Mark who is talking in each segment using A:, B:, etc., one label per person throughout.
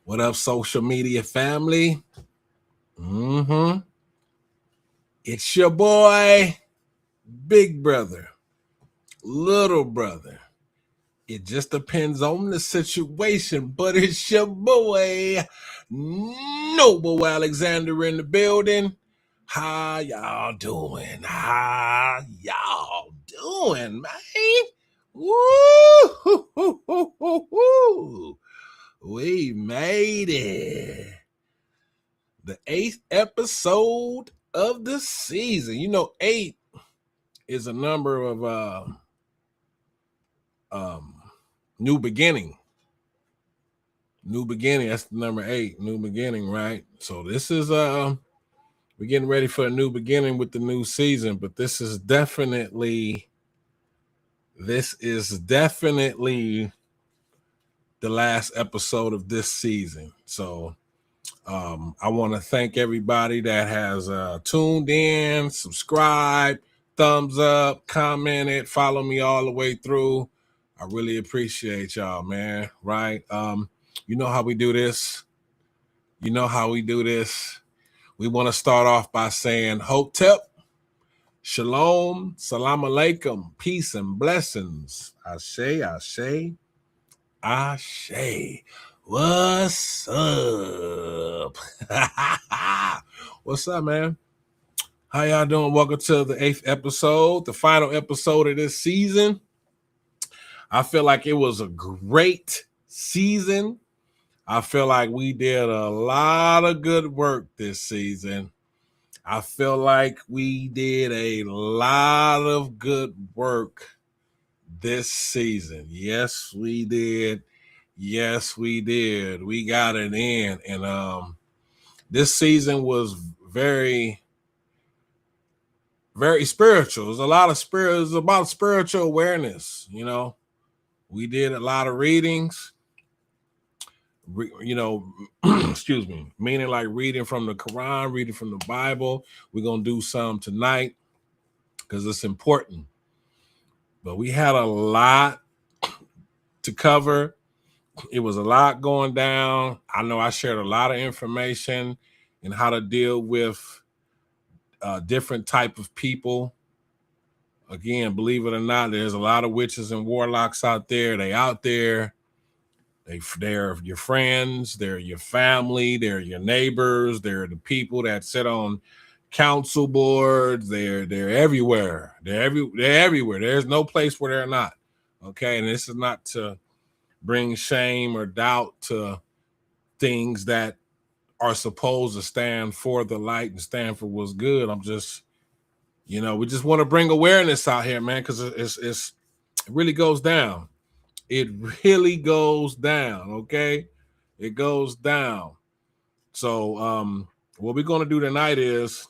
A: What up, social media family? It's your boy, big brother, little brother. It just depends on the situation, but it's your boy, Noble Alexander in the building. How y'all doing? How y'all doing, man? Woo! We made it. The 8th episode of the season. You know, 8 is a number of new beginning. New beginning. That's the number 8. New beginning, right? So this is we're getting ready for a new beginning with the new season, but this is definitely the last episode of this season. So I want to thank everybody that has tuned in, subscribed, thumbs up, commented, follow me all the way through. I really appreciate y'all, man. Right? You know how we do this. We want to start off by saying Hotep, Shalom, Salam Alaikum, peace and blessings. Ashe, Ashe, Ashe. What's up? What's up, man? How y'all doing? Welcome to the 8th episode, the final episode of this season. I feel like it was a great season. I feel like we did a lot of good work this season. I feel like we did a lot of good work this season. Yes, we did. We got it in. And this season was very, very spiritual. It was a lot of spirit. It was about spiritual awareness. You know, we did a lot of readings. Excuse me, meaning like reading from the Quran, reading from the Bible. We're gonna do some tonight because it's important. But we had a lot to cover. It was a lot going down. I know I shared a lot of information and how to deal with different type of people. Again, believe it or not, there's a lot of witches and warlocks out there. They out there. They're your friends. They're your family. They're your neighbors. They're the people that sit on council boards. They're everywhere. They're everywhere. There's no place where they're not. Okay, and this is not to bring shame or doubt to things that are supposed to stand for the light and stand for what's good. I'm just, we just want to bring awareness out here, man, because it really goes down. It really goes down, okay? It goes down. So what we're going to do tonight is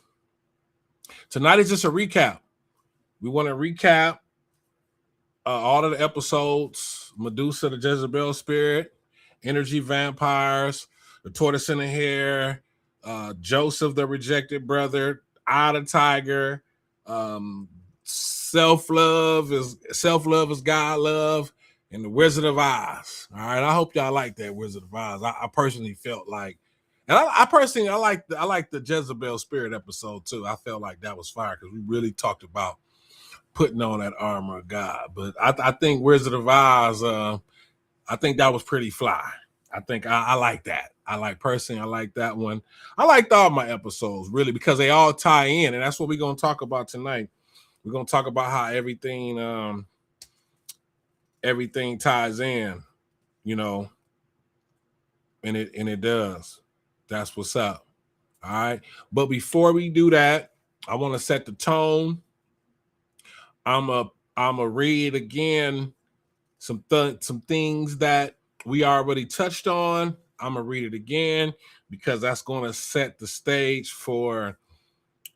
A: just a recap. We want to recap all of the episodes: Medusa, the Jezebel spirit, energy vampires, the tortoise and the hare, Joseph, the rejected brother, Eye the tiger, self-love is God love, and the Wizard of Oz. All right, I hope y'all like that Wizard of Oz. I personally felt like, and I like the Jezebel spirit episode too. I felt like that was fire because we really talked about putting on that armor of God. But I think Wizard of Oz, I think that was pretty fly. I think I like that. I like that one. I liked all my episodes really because they all tie in, and that's what we're gonna talk about tonight. We're gonna talk about how everything ties in, and it does. That's what's up. All right. But before we do that, I want to set the tone. I'm a read again some things that we already touched on. I'm gonna read it again because that's going to set the stage for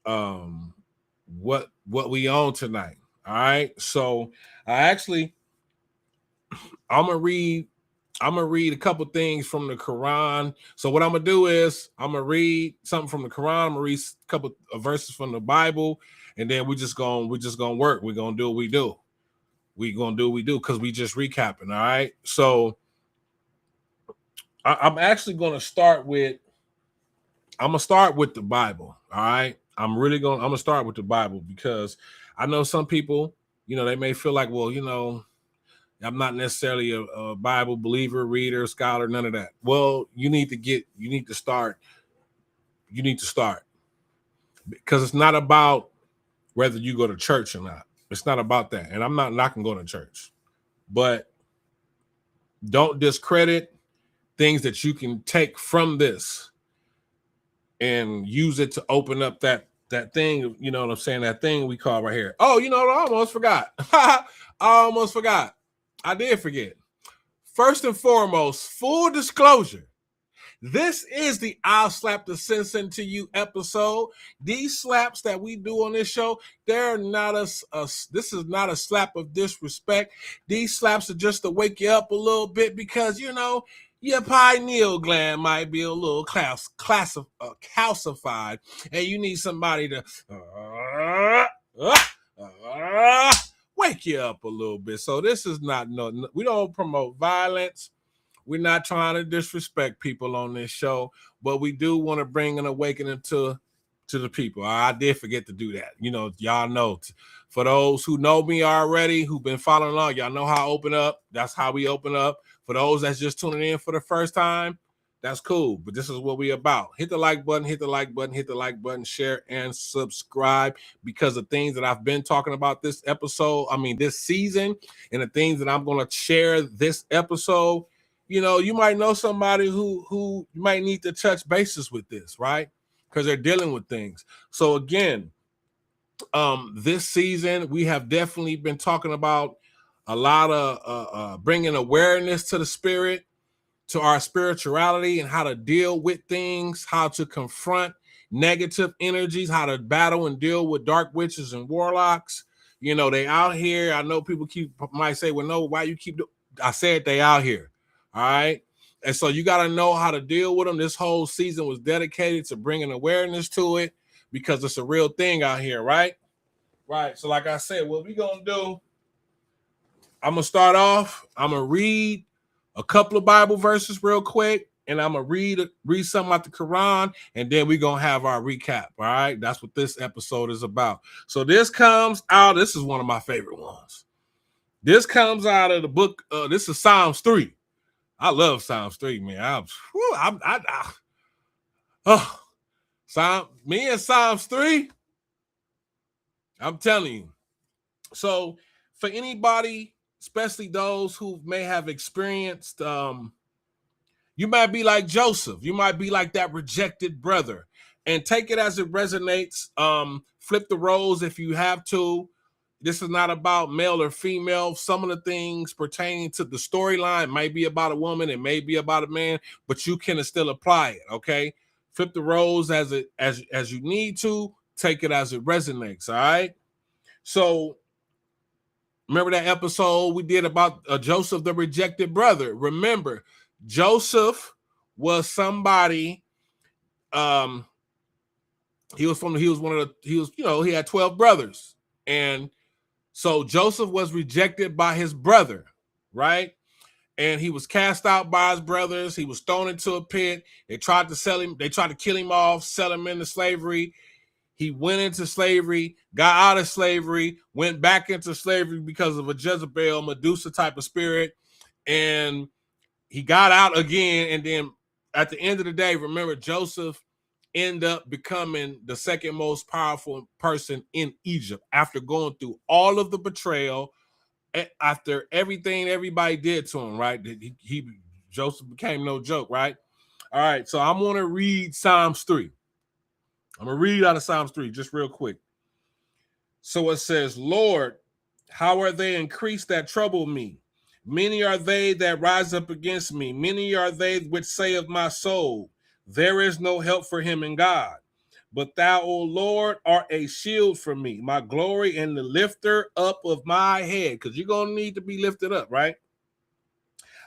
A: what we own tonight. All right. So I'm gonna read a couple things from the Quran. So what I'm gonna do is I'm gonna read something from the Quran. I'm gonna read a couple of verses from the Bible, and then we're just gonna work. We're gonna do what we do. We're gonna do what we do because we just recapping. All right. So I'm actually going to start with. I'm gonna start with the Bible. All right. I'm gonna start with the Bible because I know some people, they may feel like, well, I'm not necessarily a Bible believer, reader, scholar, none of that. Well, you need to start because it's not about whether you go to church or not. It's not about that. And I'm not knocking going to church, but don't discredit things that you can take from this and use it to open up that thing, you know what I'm saying? That thing we call right here. Oh, I almost forgot. I did forget. First and foremost, full disclosure. This is the I'll Slap the Sense Into You episode. These slaps that we do on this show, they're not this is not a slap of disrespect. These slaps are just to wake you up a little bit because, your pineal gland might be a little calcified, and you need somebody to wake you up a little bit. So this is not we don't promote violence. We're not trying to disrespect people on this show, but we do want to bring an awakening to the people. I did forget to do that. Y'all know. For those who know me already, who've been following along, y'all know how I open up. That's how we open up. For those that's just tuning in for the first time, that's cool. But this is what we about. Hit the like button, hit the like button, hit the like button, share and subscribe, because the things that I've been talking about this season, and the things that I'm going to share this episode, you might know somebody who might need to touch bases with this, right? Because they're dealing with things. So again, this season, we have definitely been talking about a lot of bringing awareness to the spirit, to our spirituality, and how to deal with things, how to confront negative energies, how to battle and deal with dark witches and warlocks. They out here. I know people might say, well, no, why you keep I said they out here. All right. And so you got to know how to deal with them. This whole season was dedicated to bringing awareness to it because it's a real thing out here, right? Right. So like I said, what we're going to do, I'm going to start off. I'm going to read a couple of Bible verses real quick, and I'm going to read something out the Quran, and then we're going to have our recap, all right? That's what this episode is about. So this is one of my favorite ones. This comes out of the book, this is Psalms 3. I love Psalms 3, man. Me and Psalms 3, I'm telling you. So for anybody, especially those who may have experienced, you might be like Joseph. You might be like that rejected brother. And take it as it resonates. Flip the roles if you have to. This is not about male or female. Some of the things pertaining to the storyline might be about a woman, it may be about a man, but you can still apply it, okay? Flip the roles as you need to. Take it as it resonates, all right? So remember that episode we did about Joseph, the rejected brother. Remember, Joseph was somebody. He had 12 brothers, and so Joseph was rejected by his brother, right? And he was cast out by his brothers. He was thrown into a pit. They tried to sell him. They tried to kill him off, sell him into slavery. He went into slavery, got out of slavery, went back into slavery because of a Jezebel, Medusa type of spirit, and he got out again. And then at the end of the day, remember, Joseph ended up becoming the second most powerful person in Egypt after going through all of the betrayal, after everything everybody did to him, right? Joseph became no joke, right? All right, so I'm going to read Psalms 3. I'm going to read out of Psalms 3 just real quick. So it says, Lord, how are they increased that trouble me? Many are they that rise up against me. Many are they which say of my soul, there is no help for him in God. But thou, O Lord, art a shield for me, my glory and the lifter up of my head. Because you're going to need to be lifted up, right?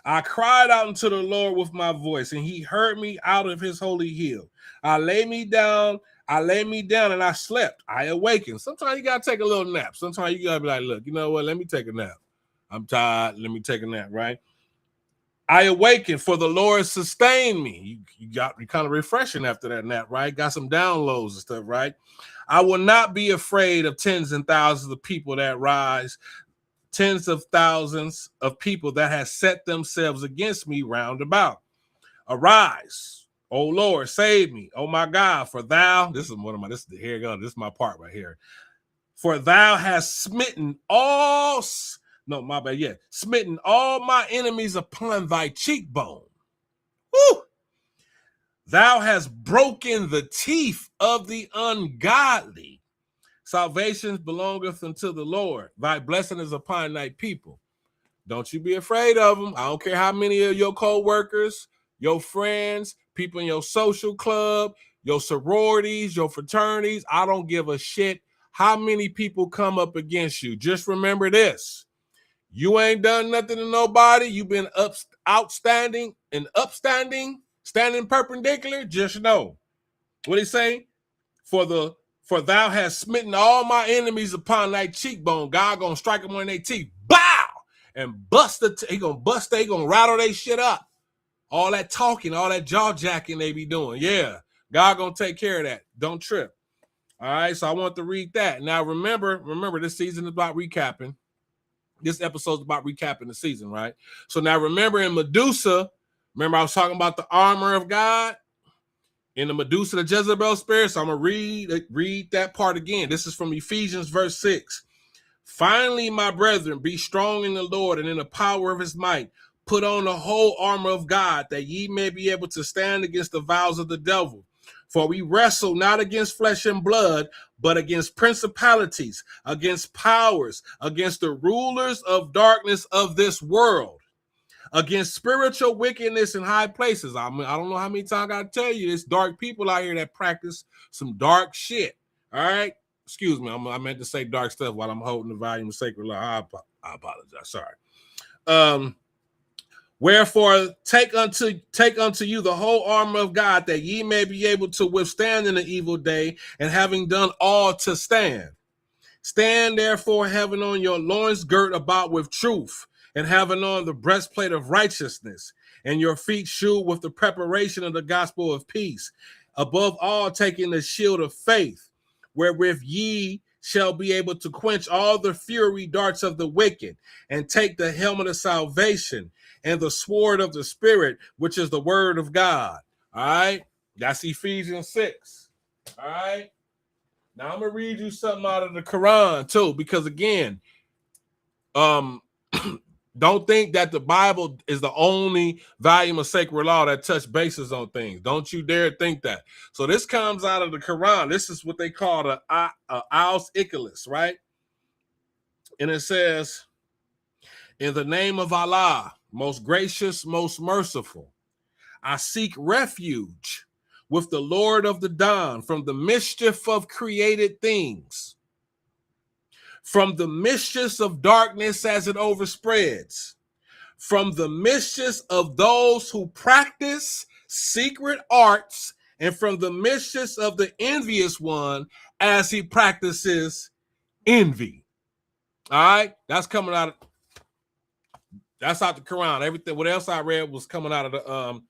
A: I cried out unto the Lord with my voice, and he heard me out of his holy hill. I lay me down and I slept. I awakened. Sometimes you got to take a little nap. Sometimes you got to be like, look, you know what? Let me take a nap. I'm tired. Let me take a nap, right? I awakened, for the Lord sustained me. You kind of refreshing after that nap, right? Got some downloads and stuff, right? I will not be afraid of tens and thousands of people that rise, tens of thousands of people that have set themselves against me round about. Arise, O Lord, save me. Oh my God, for thou, this is my part right here. For thou hast smitten all, no, my bad, yeah, smitten all my enemies upon thy cheekbone. Woo! Thou hast broken the teeth of the ungodly. Salvation belongeth unto the Lord. Thy blessing is upon thy people. Don't you be afraid of them. I don't care how many of your co-workers, your friends, people in your social club, your sororities, your fraternities. I don't give a shit how many people come up against you. Just remember this. You ain't done nothing to nobody. You've been outstanding and upstanding, standing perpendicular. Just know what he say? For thou hast smitten all my enemies upon thy cheekbone. God gonna strike them on their teeth. Bow! And bust he gonna rattle their shit up. All that talking, all that jaw jacking they be doing. Yeah. God gonna take care of that. Don't trip. All right. So I want to read that. Now remember, this season is about recapping. This episode is about recapping the season, right? So now remember in Medusa, remember I was talking about the armor of God in the Medusa, the Jezebel spirit. So I'm going to read that part again. This is from Ephesians verse 6. Finally, my brethren, be strong in the Lord and in the power of his might. Put on the whole armor of God, that ye may be able to stand against the wiles of the devil. For we wrestle not against flesh and blood, but against principalities, against powers, against the rulers of darkness of this world, against spiritual wickedness in high places. I don't know how many times I gotta tell you, there's dark people out here that practice some dark shit. All right. Excuse me. I meant to say dark stuff while I'm holding the volume of Sacred Law. I apologize. Sorry. Wherefore, take unto you the whole armor of God, that ye may be able to withstand in the evil day, and having done all to stand. Stand therefore, having on your loins girt about with truth, and having on the breastplate of righteousness, and your feet shod with the preparation of the gospel of peace. Above all, taking the shield of faith, wherewith ye shall be able to quench all the fiery darts of the wicked, and take the helmet of salvation and the sword of the Spirit, which is the word of God. All right. That's Ephesians 6. All right. Now I'm going to read you something out of the Quran too, because again, don't think that the Bible is the only volume of sacred law that touch bases on things. Don't you dare think that. So this comes out of the Quran. This is what they call the Aus Ikhlas, right? And it says, in the name of Allah, most gracious, most merciful, I seek refuge with the Lord of the dawn from the mischief of created things, from the mischief of darkness as it overspreads, from the mischief of those who practice secret arts, and from the mischief of the envious one as he practices envy. All right, that's coming out of That's out the Quran. Everything, what else I read was coming out of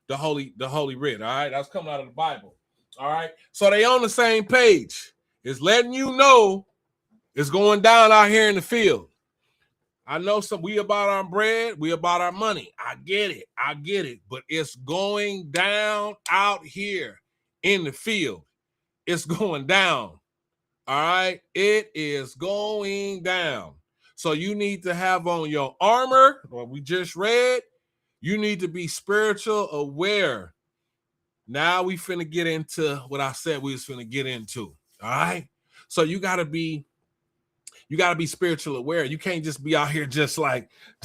A: the holy writ. All right, that's coming out of the Bible. All right, so they on the same page. It's letting you know it's going down out here in the field. I know we about our bread, we about our money. I get it, but it's going down out here in the field. It's going down. All right, it is going down. So you need to have on your armor, what we just read. You need to be spiritual aware. Now we finna get into what I said we was finna get into. All right. So you gotta be spiritual aware. You can't just be out here just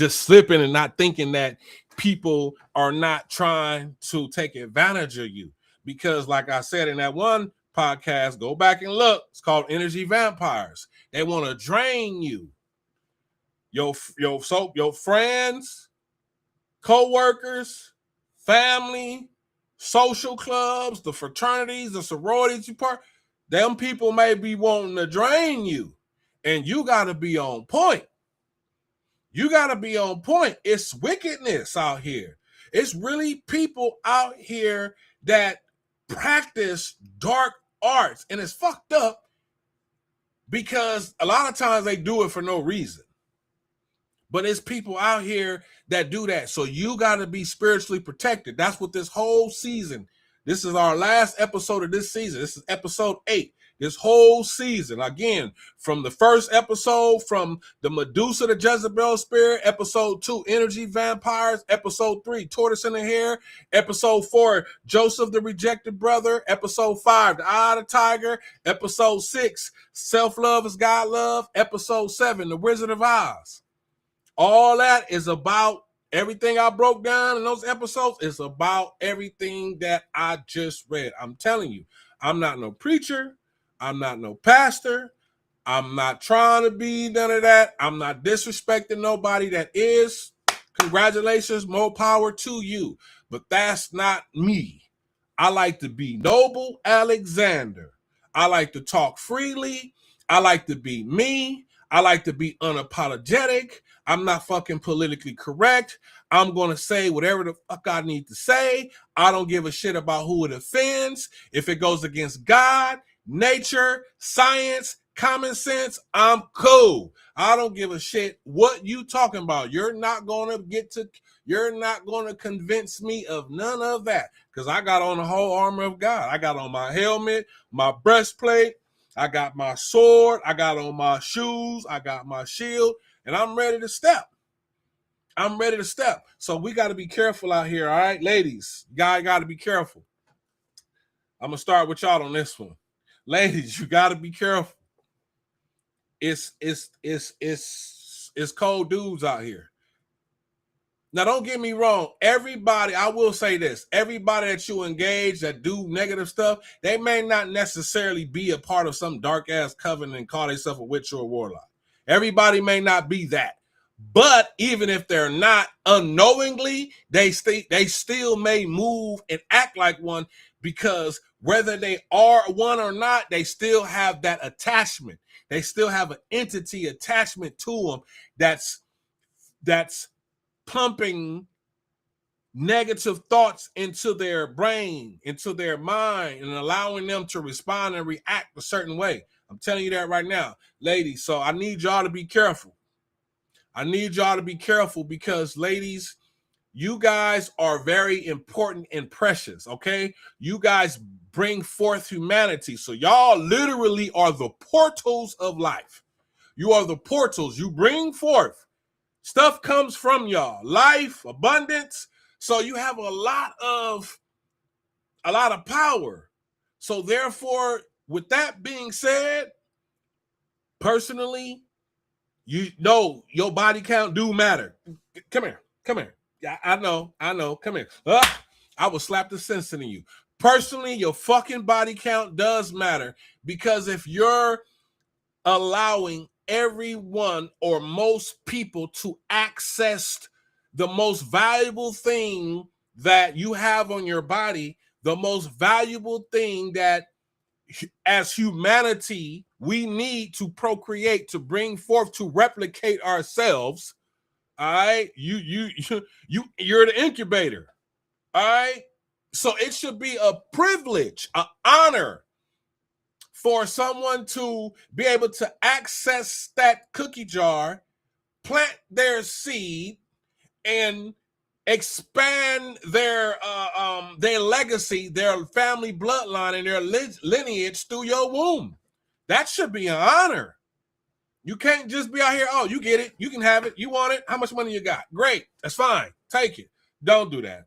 A: slipping and not thinking that people are not trying to take advantage of you. Because like I said in that one podcast, go back and look. It's called Energy Vampires. They want to drain you. Your friends, co-workers, family, social clubs, the fraternities, the sororities you part, them people may be wanting to drain you, and you got to be on point. You got to be on point. It's wickedness out here. It's really people out here that practice dark arts, and it's fucked up because a lot of times they do it for no reason. But it's people out here that do that. So you got to be spiritually protected. That's what this whole season, this is our last episode of this season. This is episode 8. This whole season, again, from the first episode, from the Medusa, the Jezebel spirit, episode 2, energy vampires, episode 3, tortoise in the hair, episode 4, Joseph, the rejected brother, episode 5, the eye of the tiger, episode 6, self-love is God love, episode 7, the Wizard of Oz. All that is about everything I broke down in those episodes is about everything that I just read. I'm telling you, I'm not no preacher. I'm not no pastor. I'm not trying to be none of that. I'm not disrespecting nobody that is. Congratulations, more power to you. But that's not me. I like to be Noble Alexander. I like to talk freely. I like to be me. I like to be unapologetic. I'm not fucking politically correct. I'm going to say whatever the fuck I need to say. I don't give a shit about who it offends. If it goes against God, nature, science, common sense, I'm cool. I don't give a shit what you talking about. You're not going to convince me of none of that because I got on the whole armor of God. I got on my helmet, my breastplate, I got my sword, I got on my shoes, I got my shield, and I'm ready to step. I'm ready to step. So we got to be careful out here, all right? Ladies, guy got to be careful. I'm going to start with y'all on this one. Ladies, you got to be careful. It's cold dudes out here. Now, don't get me wrong. Everybody, I will say this, everybody that you engage that do negative stuff, they may not necessarily be a part of some dark-ass covenant and call themselves a witch or a warlock. Everybody may not be that. But even if they're not, unknowingly, they still may move and act like one because whether they are one or not, they still have that attachment. They still have an entity attachment to them that's pumping negative thoughts into their brain, into their mind, and allowing them to respond and react a certain way. I'm telling you that right now, ladies. So I need y'all to be careful. I need y'all to be careful because, ladies, you guys are very important and precious, okay? You guys bring forth humanity. So y'all literally are the portals of life. You are the portals. You bring forth. Stuff comes from y'all. Life, abundance. So you have a lot of power. So therefore, with that being said, personally, you know your body count do matter. Come here. Yeah, I know. Come here. I will slap the sense into you. Personally, your fucking body count does matter because if you're allowing everyone or most people to access the most valuable thing that you have on your body, the most valuable thing that as humanity we need to procreate, to bring forth, to replicate ourselves. All right, you're the incubator. All right, so it should be a privilege, an honor for someone to be able to access that cookie jar, plant their seed, and expand their legacy, their family bloodline, and their lineage through your womb. That should be an honor. You can't just be out here, oh, you get it, you can have it, you want it, how much money you got? Great, that's fine, take it. Don't do that.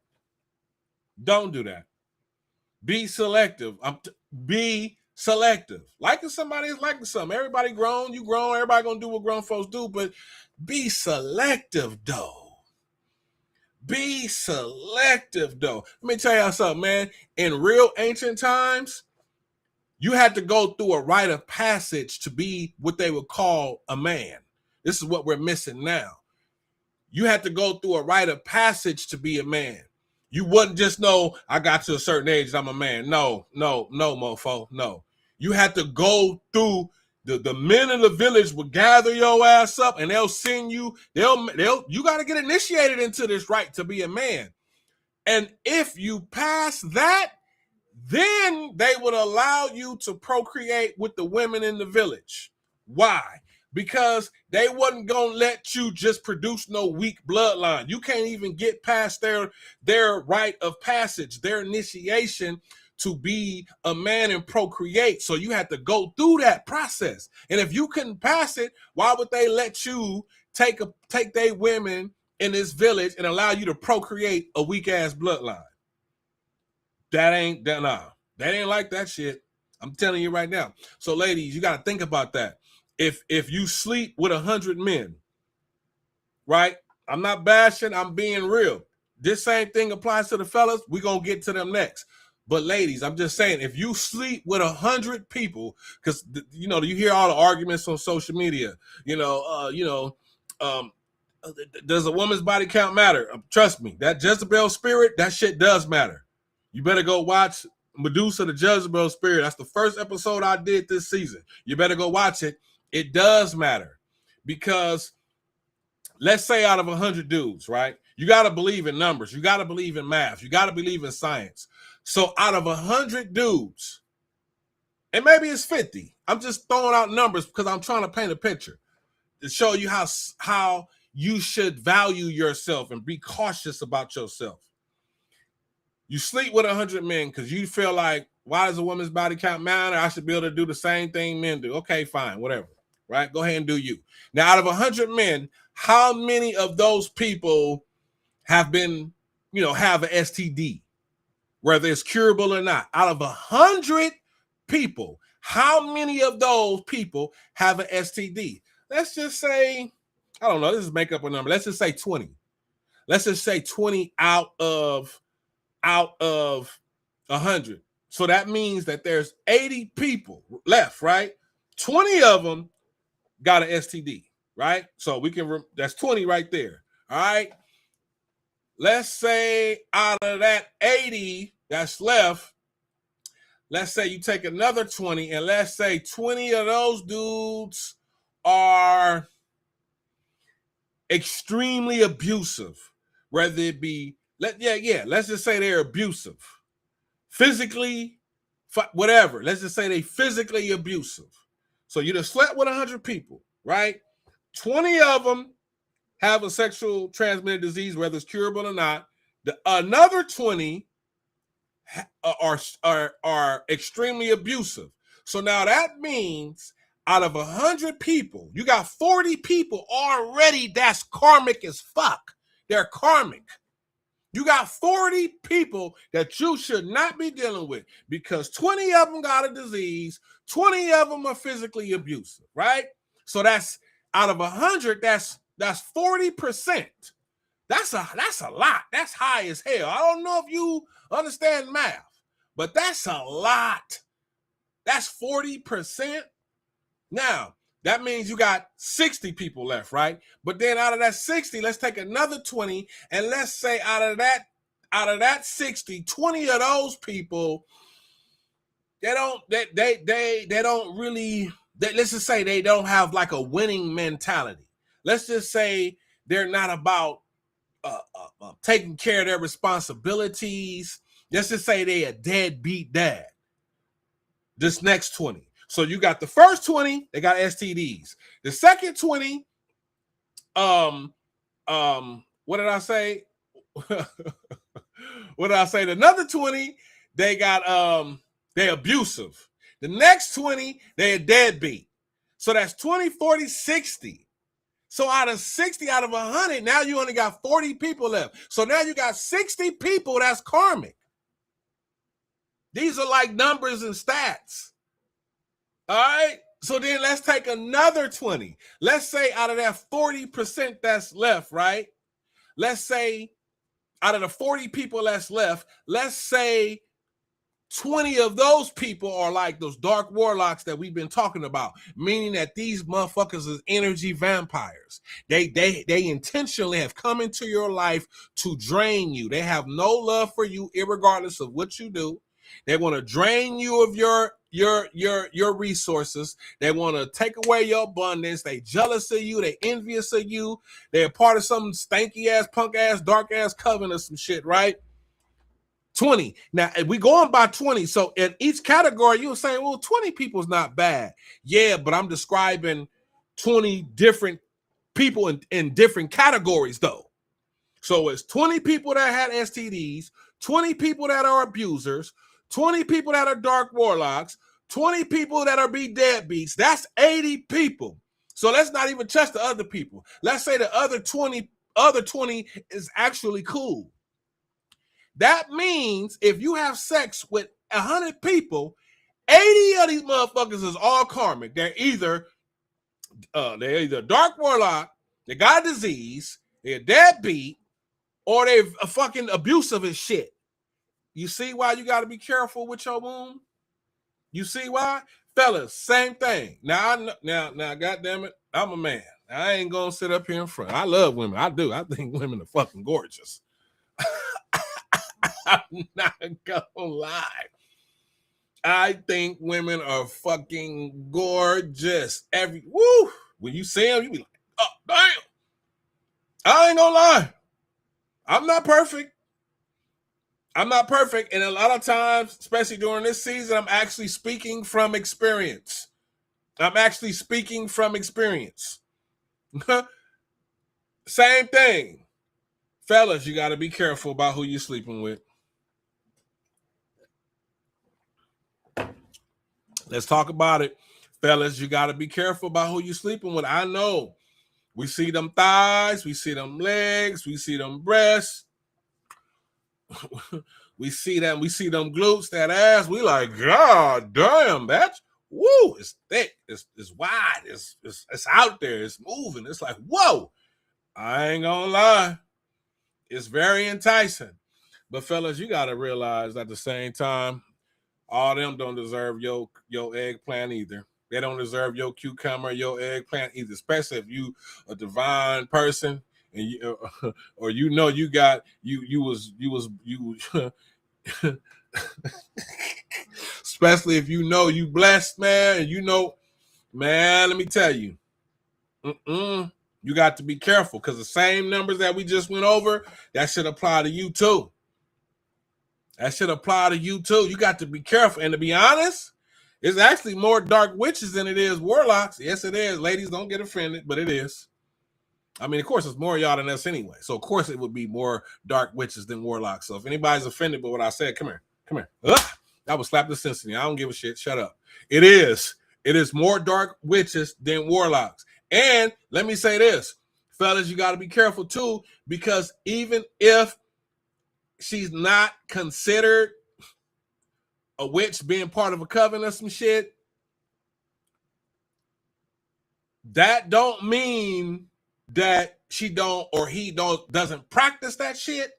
A: Don't do that. Be selective. Be selective. Liking somebody is liking something. Everybody grown, you grown, everybody gonna do what grown folks do, but be selective though. Be selective though. Let me tell y'all something, man. In real ancient times, you had to go through a rite of passage to be what they would call a man. This is what we're missing now. You had to go through a rite of passage to be a man. You wouldn't just know, I got to a certain age, I'm a man. No, mofo, no. You had to go through The men in the village will gather your ass up and they'll send you, you got to get initiated into this right to be a man. And if you pass that, then they would allow you to procreate with the women in the village. Why? Because they wasn't going to let you just produce no weak bloodline. You can't even get past their rite of passage, their initiation to be a man and procreate. So you had to go through that process. And if you couldn't pass it, why would they let you take their women in this village and allow you to procreate a weak ass bloodline? That ain't like that shit. I'm telling you right now. So ladies, you got to think about that. If you sleep with 100 men, right? I'm not bashing, I'm being real. This same thing applies to the fellas. We're going to get to them next. But ladies, I'm just saying, if you sleep with 100 people, because you hear all the arguments on social media, does a woman's body count matter? Trust me, that Jezebel spirit, that shit does matter. You better go watch Medusa, the Jezebel spirit. That's the first episode I did this season. You better go watch it. It does matter, because let's say out of 100 dudes, right? You got to believe in numbers. You got to believe in math. You got to believe in science. So out of 100 dudes, and maybe it's 50. I'm just throwing out numbers because I'm trying to paint a picture to show you how you should value yourself and be cautious about yourself. You sleep with 100 men because you feel like, why does a woman's body count matter? I should be able to do the same thing men do. Okay, fine, whatever. Right? Go ahead and do you. Now, out of 100 men, how many of those people have been, have an STD, whether it's curable or not? Out of 100 people, how many of those people have an STD? Let's just say, I don't know, this is make up a number. Let's just say 20. Let's just say 20 out of 100. So that means that there's 80 people left, right? 20 of them got an STD, right? So we can, that's 20 right there. All right. Let's say out of that 80 that's left, let's say you take another 20, and let's say 20 of those dudes are extremely abusive, whether it be, let's just say they're abusive. Physically, whatever. Let's just say they physically abusive. So you just slept with 100 people, right? 20 of them have a sexual transmitted disease, whether it's curable or not. Another 20 are extremely abusive. So now that means out of 100 people, you got 40 people already that's karmic as fuck. They're karmic. You got 40 people that you should not be dealing with because 20 of them got a disease, 20 of them are physically abusive, right? So that's out of 100, that's 40%. That's a lot. That's high as hell. I don't know if you understand math, but that's a lot. That's 40%. Now, that means you got 60 people left, right? But then out of that 60, let's take another 20, and let's say out of that 60, 20 of those people, let's just say they don't have like a winning mentality. Let's just say they're not about taking care of their responsibilities. Let's just say they a deadbeat dad. This next 20. So you got the first 20, they got STDs. The second 20, what did I say? What did I say? Another 20, they got they abusive. The next 20, they a deadbeat. So that's 20, 40, 60. So out of 60 out of 100, now you only got 40 people left. So now you got 60 people that's karmic. These are like numbers and stats. All right. So then let's take another 20. Let's say out of that 40% that's left, right? Let's say out of the 40 people that's left, let's say 20 of those people are like those dark warlocks that we've been talking about, meaning that these motherfuckers is energy vampires. They intentionally have come into your life to drain you. They have no love for you, irregardless of what you do. They want to drain you of your resources. They want to take away your abundance. They jealous of you. They envious of you. They're part of some stanky ass, punk ass, dark ass coven or some shit, right? 20. Now, if we going by 20, so in each category, you're saying, well, 20 people is not bad. Yeah, but I'm describing 20 different people in different categories, though. So it's 20 people that had STDs, 20 people that are abusers, 20 people that are dark warlocks, 20 people that are be deadbeats. That's 80 people. So let's not even touch the other people. Let's say the other 20 is actually cool. That means if you have sex with 100 people, 80 of these motherfuckers is all karmic. They're either dark warlock, they got a disease, they're deadbeat, or they're fucking abusive as shit. You see why you got to be careful with your womb? You see why? Fellas, same thing. Now, goddamn it, I'm a man. I ain't gonna sit up here in front. I love women. I do. I think women are fucking gorgeous. I'm not gonna lie. I think women are fucking gorgeous. When you see them, you be like, oh, damn. I ain't gonna lie. I'm not perfect. And a lot of times, especially during this season, I'm actually speaking from experience. Same thing. Fellas, you got to be careful about who you're sleeping with. Let's talk about it. Fellas, you got to be careful about who you're sleeping with. I know. We see them thighs. We see them legs. We see them breasts. We see them glutes, that ass. We like, God damn, that's woo, it's thick, it's wide, it's out there, it's moving. It's like, whoa. I ain't gonna lie. It's very enticing. But fellas, you gotta realize at the same time, all them don't deserve your eggplant either. They don't deserve your cucumber, your eggplant either, especially if you a divine person and you or you got you was especially if you blessed, man, and man, let me tell you, you got to be careful because the same numbers that we just went over, that should apply to you too. You got to be careful. And to be honest, it's actually more dark witches than it is warlocks. Yes, it is. Ladies, don't get offended, but it is. I mean, of course, it's more y'all than us anyway. So, of course, it would be more dark witches than warlocks. So, if anybody's offended by what I said, come here. That would slap the sense in you. I don't give a shit. Shut up. It is more dark witches than warlocks. And let me say this, fellas, you got to be careful too, because even if she's not considered a witch being part of a coven or some shit, that don't mean that she don't or he doesn't practice that shit.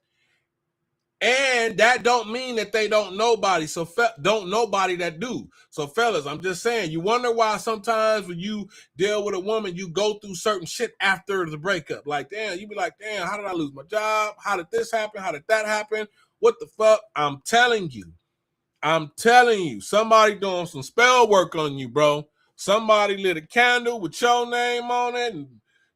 A: And that don't mean that they don't nobody. So don't nobody that do. So fellas, I'm just saying, you wonder why sometimes when you deal with a woman, you go through certain shit after the breakup. Like, damn, you be like, damn, how did I lose my job? How did this happen? How did that happen? What the fuck? I'm telling you, somebody doing some spell work on you, bro. Somebody lit a candle with your name on it and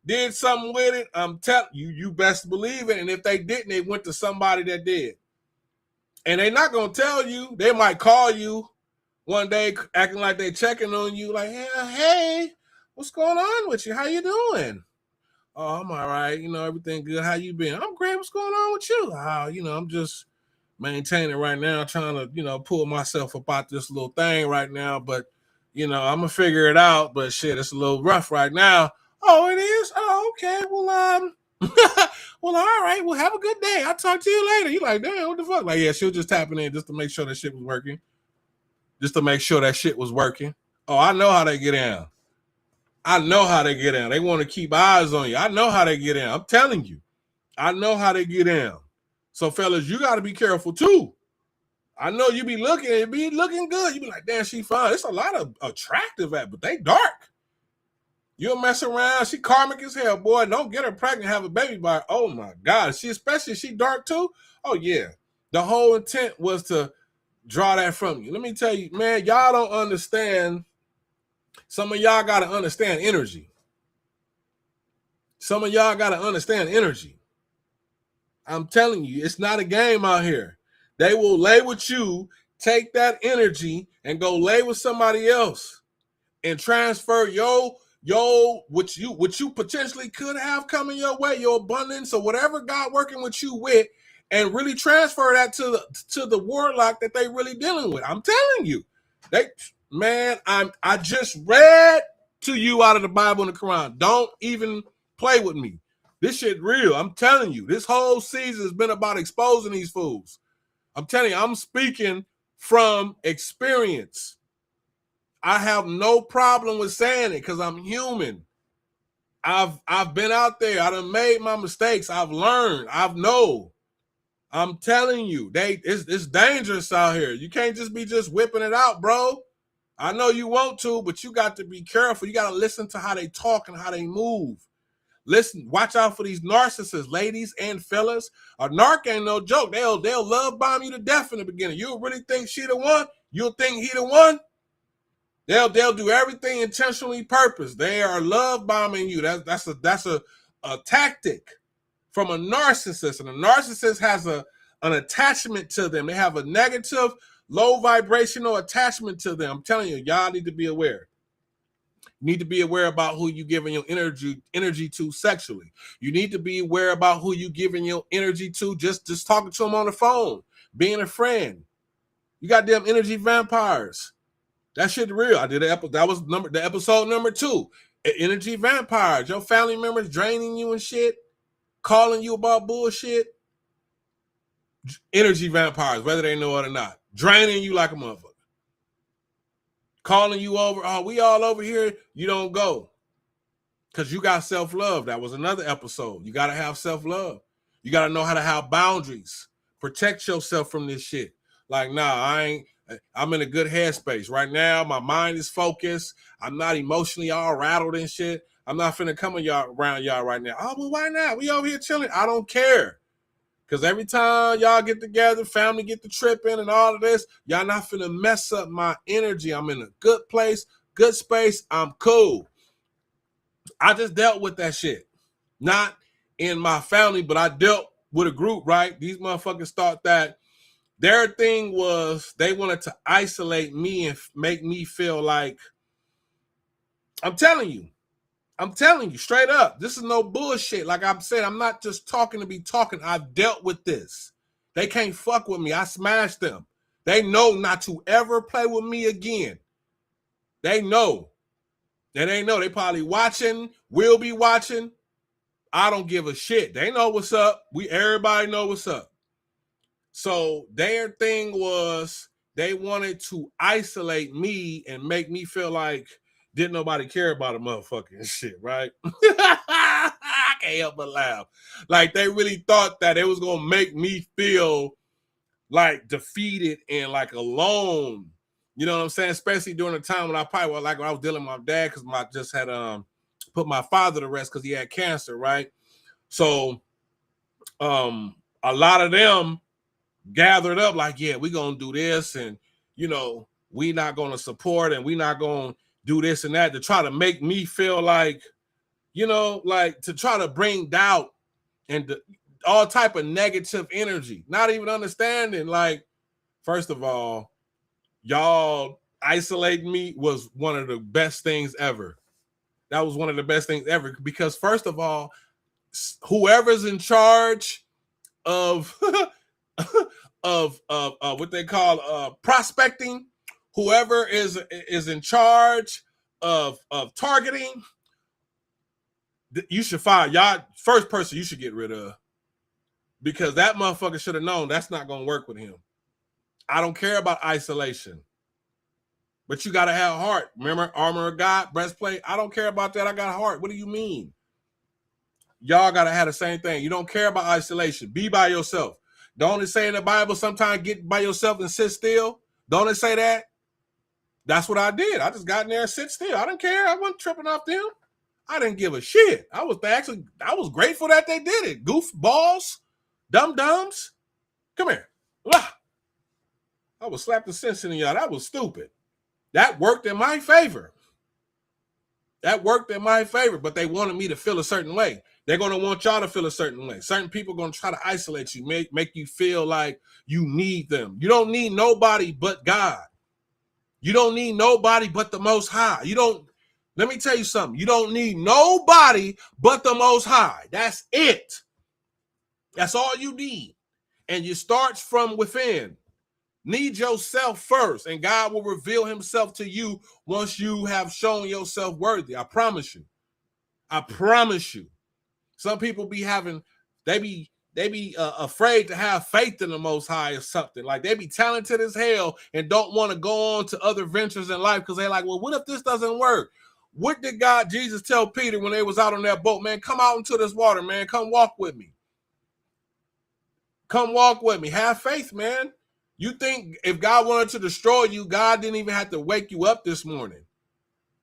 A: did something with it. I'm telling you, you best believe it. And if they didn't, they went to somebody that did. And they're not going to tell you. They might call you one day acting like they're checking on you, like, hey, what's going on with you? How you doing? Oh, I'm all right. Everything good. How you been? I'm great. What's going on with you? I'm just maintaining right now, trying to, pull myself about this little thing right now. But, I'm going to figure it out. But shit, it's a little rough right now. Oh, it is? Oh, okay. Well, well, all right. Well, have a good day. I'll talk to you later. You like, damn, what the fuck? Like, yeah, she'll just tapping in just to make sure that shit was working. Oh, I know how they get down. They want to keep eyes on you. I know how they get down. I'm telling you. I know how they get down. So, fellas, you got to be careful, too. I know you be looking good. You be like, damn, she fine. It's a lot of attractive at, but they dark. You'll mess around. She karmic as hell, boy. Don't get her pregnant, have a baby by her. Oh, my God. Especially she dark, too? Oh, yeah. The whole intent was to draw that from you. Let me tell you, man, y'all don't understand. Some of y'all got to understand energy. Some of y'all got to understand energy. I'm telling you, it's not a game out here. They will lay with you, take that energy, and go lay with somebody else and transfer what you potentially could have coming your way, your abundance or whatever God working with you with, and really transfer that to the warlock that they really dealing with. I'm telling you, I just read to you out of the Bible and the Quran. Don't even play with me. This shit real. I'm telling you, this whole season has been about exposing these fools. I'm telling you, I'm speaking from experience. I have no problem with saying it because I'm human. I've been out there. I done made my mistakes. I've learned. I'm telling you, it's dangerous out here. You can't just be whipping it out, bro. I know you want to, but you got to be careful. You got to listen to how they talk and how they move. Listen, watch out for these narcissists, ladies and fellas. A narc ain't no joke. They'll love bomb you to death in the beginning. You'll really think she the one? You'll think he the one? They'll do everything intentionally purpose. They are love bombing you. That's a tactic from a narcissist. And a narcissist has an attachment to them. They have a negative, low vibrational attachment to them. I'm telling you, y'all need to be aware. You need to be aware about who you giving your energy to sexually. You need to be aware about who you giving your energy to just talking to them on the phone, being a friend. You got them energy vampires. That shit real. I did an episode. That was the episode number 2. Energy vampires. Your family members draining you and shit, calling you about bullshit. Energy vampires, whether they know it or not, draining you like a motherfucker. Calling you over. Oh, we all over here. You don't go because you got self-love. That was another episode. You got to have self-love. You got to know how to have boundaries. Protect yourself from this shit. Like, nah, I'm in a good headspace right now. My mind is focused. I'm not emotionally all rattled and shit. I'm not finna come around y'all right now. Oh, well, why not? We over here chilling. I don't care. Because every time y'all get together, family get the trip in and all of this, y'all not finna mess up my energy. I'm in a good place, good space. I'm cool. I just dealt with that shit. Not in my family, but I dealt with a group, right? These motherfuckers thought that their thing was they wanted to isolate me and make me feel like, I'm telling you straight up, this is no bullshit. Like I'm saying, I'm not just talking to be talking. I've dealt with this. They can't fuck with me. I smashed them. They know not to ever play with me again. They know. And they know. They probably watching, will be watching. I don't give a shit. They know what's up. Everybody know what's up. So their thing was they wanted to isolate me and make me feel like didn't nobody care about a motherfucker and shit, right? I can't help but laugh. Like they really thought that it was going to make me feel like defeated and like alone. You know what I'm saying? Especially during the time when when I was dealing with my dad because I just had put my father to rest because he had cancer, right? So a lot of them gathered up like, yeah, we're going to do this and, we not going to support and we not going to do this and that to try to make me feel like, like to try to bring doubt and all type of negative energy, not even understanding. Like, first of all, y'all isolating me was one of the best things ever. That was one of the best things ever because first of all, whoever's in charge of of what they call prospecting, whoever is in charge of targeting, you should fire y'all. First person you should get rid of because that motherfucker should have known that's not going to work with him. I don't care about isolation, but you got to have heart. Remember, armor of God, breastplate. I don't care about that. I got heart. What do you mean? Y'all got to have the same thing. You don't care about isolation. Be by yourself. Don't it say in the Bible sometimes get by yourself and sit still? Don't it say that? That's what I did. I just got in there and sit still. I didn't care. I wasn't tripping off them. I didn't give a shit. I was grateful that they did it. Goofballs, dum-dums. Come here. I I would slap the sense in y'all. That was stupid. That worked in my favor. That worked in my favor, but they wanted me to feel a certain way. They're going to want y'all to feel a certain way. Certain people are going to try to isolate you, make you feel like you need them. You don't need nobody but God. You don't need nobody but the Most High. Let me tell you something. You don't need nobody but the Most High. That's it. That's all you need. And it starts from within. Need yourself first, and God will reveal himself to you once you have shown yourself worthy. I promise you. I promise you. Some people be having, they be afraid to have faith in the Most High or something. Like they be talented as hell and don't want to go on to other ventures in life because they're like, well, what if this doesn't work? What did Jesus tell Peter when they was out on that boat? Man, come out into this water, man. Come walk with me. Come walk with me. Have faith, man. You think if God wanted to destroy you, God didn't even have to wake you up this morning.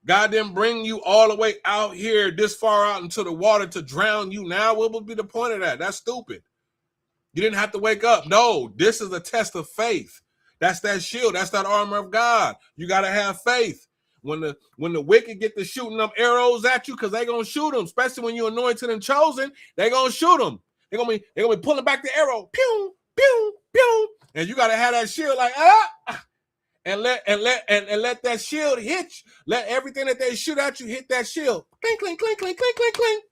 A: God didn't bring you all the way out here this far out into the water to drown you now. What would be the point of that? That's stupid. You didn't have to wake up. No, this is a test of faith. That's that shield. That's that armor of God. You got to have faith. When the wicked get to shooting them arrows at you, because they're going to shoot them, especially when you're anointed and chosen, they're going to shoot them. They're going to be pulling back the arrow. Pew, pew, pew. And you got to have that shield like, and let that shield hit you. Let everything that they shoot at you hit that shield. Clink, clink, clink, clink, clink, clink, clink.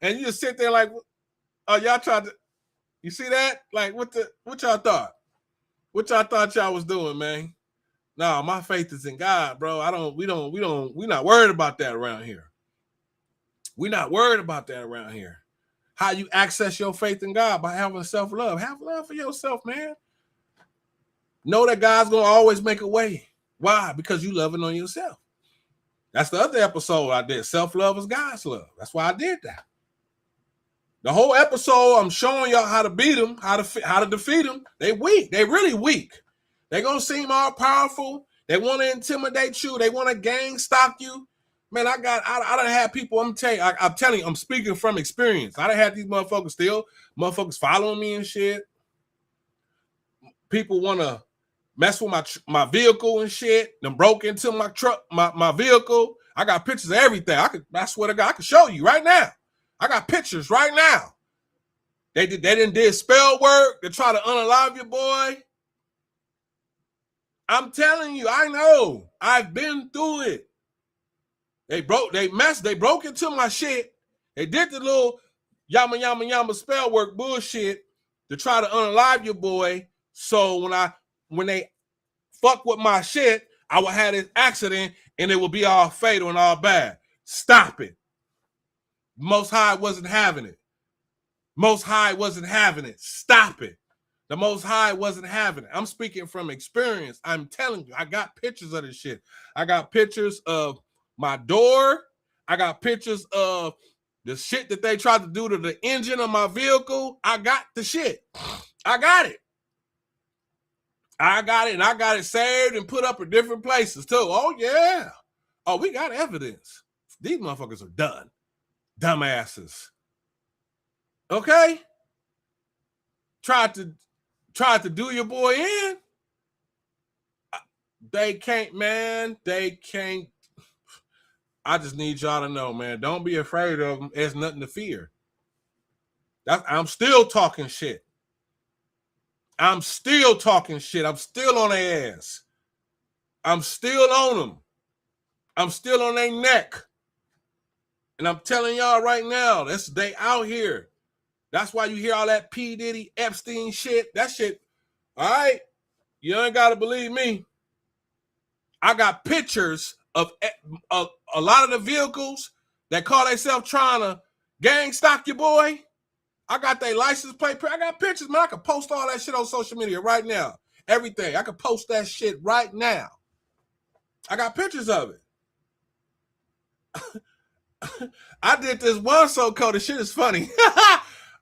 A: And you just sit there like, oh, y'all tried to, you see that? Like, what y'all thought? What y'all thought y'all was doing, man? No, my faith is in God, bro. We're not worried about that around here. We're not worried about that around here. How you access your faith in God? By having self-love. Have love for yourself, man. Know that God's going to always make a way. Why? Because you loving on yourself. That's the other episode I did. Self-love is God's love. That's why I did that. The whole episode, I'm showing y'all how to beat them, how to defeat them. They weak. They really weak. They're going to seem all powerful. They want to intimidate you. They want to gang stalk you. Man, I done had people, I'm telling you, I'm speaking from experience. I done had these motherfuckers following me and shit. People want to mess with my vehicle and shit. Them broke into my truck, my vehicle. I got pictures of everything. I swear to God, I can show you right now. I got pictures right now. They did spell work to try to unalive your boy. I'm telling you, I know. I've been through it. They broke into my shit. They did the little yama spell work bullshit to try to unalive your boy. So when they fuck with my shit, I would have this accident and it would be all fatal and all bad. Stop it. Most High wasn't having it. Most High wasn't having it. Stop it. The Most High wasn't having it. I'm speaking from experience. I'm telling you, I got pictures of this shit. I got pictures of my door. I got pictures of the shit that they tried to do to the engine of my vehicle. I got the shit. I got it. And I got it saved and put up in different places too. Oh, yeah. Oh, we got evidence. These motherfuckers are done. Dumbasses. Okay? Tried to do your boy in. They can't, man. They can't. I just need y'all to know, man. Don't be afraid of them. There's nothing to fear. I'm still talking shit. I'm still talking shit. I'm still on their ass. I'm still on them. I'm still on their neck. And I'm telling y'all right now, they out here. That's why you hear all that P. Diddy, Epstein shit. That shit, all right? You ain't got to believe me. I got pictures of a lot of the vehicles that call themselves trying to gang stalk your boy. I got their license plate. I got pictures, man. I can post all that shit on social media right now. Everything. I can post that shit right now. I got pictures of it. I did this one so cold. The shit is funny.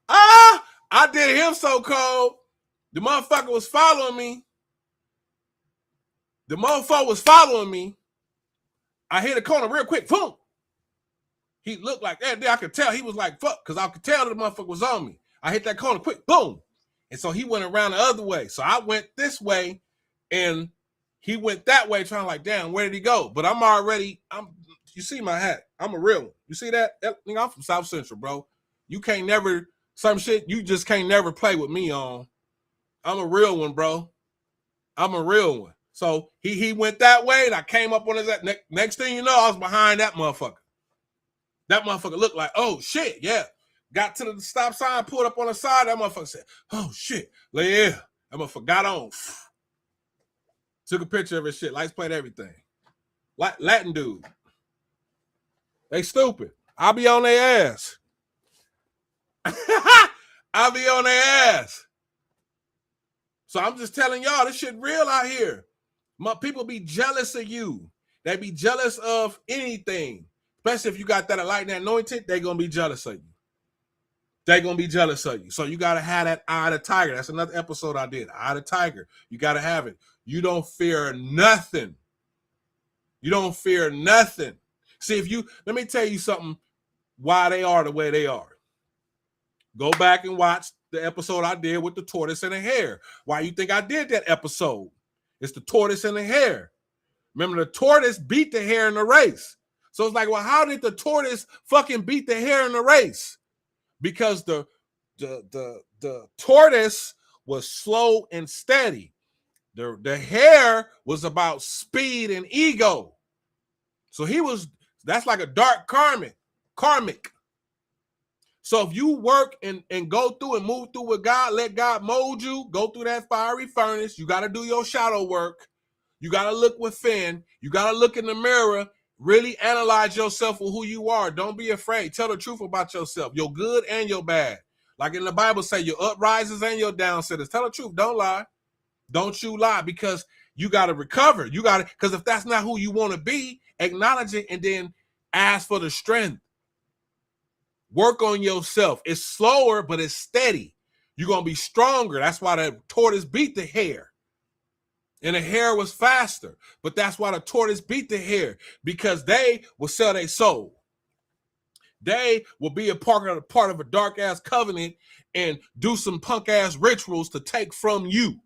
A: I did him so cold. The motherfucker was following me. I hit a corner real quick. Boom. He looked like that. I could tell he was like, fuck, because I could tell the motherfucker was on me. I hit that corner quick. Boom. And so he went around the other way. So I went this way And he went that way, trying like, damn, where did he go? But you see my hat. I'm a real one. You see that? I'm from South Central, bro. You can't never, some shit you just can't never play with me on. I'm a real one, bro. I'm a real one. So he went that way, and I came up on his ass. Next thing you know, I was behind that motherfucker. That motherfucker looked like, oh, shit, yeah. Got to the stop sign, pulled up on the side. That motherfucker said, oh, shit. Like, yeah. That motherfucker got on. Took a picture of his shit. Lights played everything. Latin dude. They stupid. I'll be on their ass. I'll be on their ass. So I'm just telling y'all, this shit real out here. People be jealous of you. They be jealous of anything. Especially if you got that lightning anointed, they going to be jealous of you. They going to be jealous of you. So you got to have that eye of the tiger. That's another episode I did. Eye of the tiger. You got to have it. You don't fear nothing. You don't fear nothing. See, let me tell you something, why they are the way they are. Go back and watch the episode I did with the tortoise and the hare. Why you think I did that episode? It's the tortoise and the hare. Remember, the tortoise beat the hare in the race. So it's like, well, how did the tortoise fucking beat the hare in the race? Because the tortoise was slow and steady. The hare was about speed and ego. So that's like a dark karmic. So if you work and go through and move through with God, let God mold you, go through that fiery furnace. You got to do your shadow work. You got to look within. You got to look in the mirror. Really analyze yourself for who you are. Don't be afraid. Tell the truth about yourself, your good and your bad. Like in the Bible say, your uprisers and your downsitters. Tell the truth. Don't lie. Don't you lie, because you got to recover. You got to, because if that's not who you want to be, acknowledge it and then ask for the strength. Work on yourself. It's slower, but it's steady. You're going to be stronger. That's why the tortoise beat the hare. And the hare was faster. But that's why the tortoise beat the hare, because they will sell their soul. They will be a part of a dark-ass covenant and do some punk-ass rituals to take from you,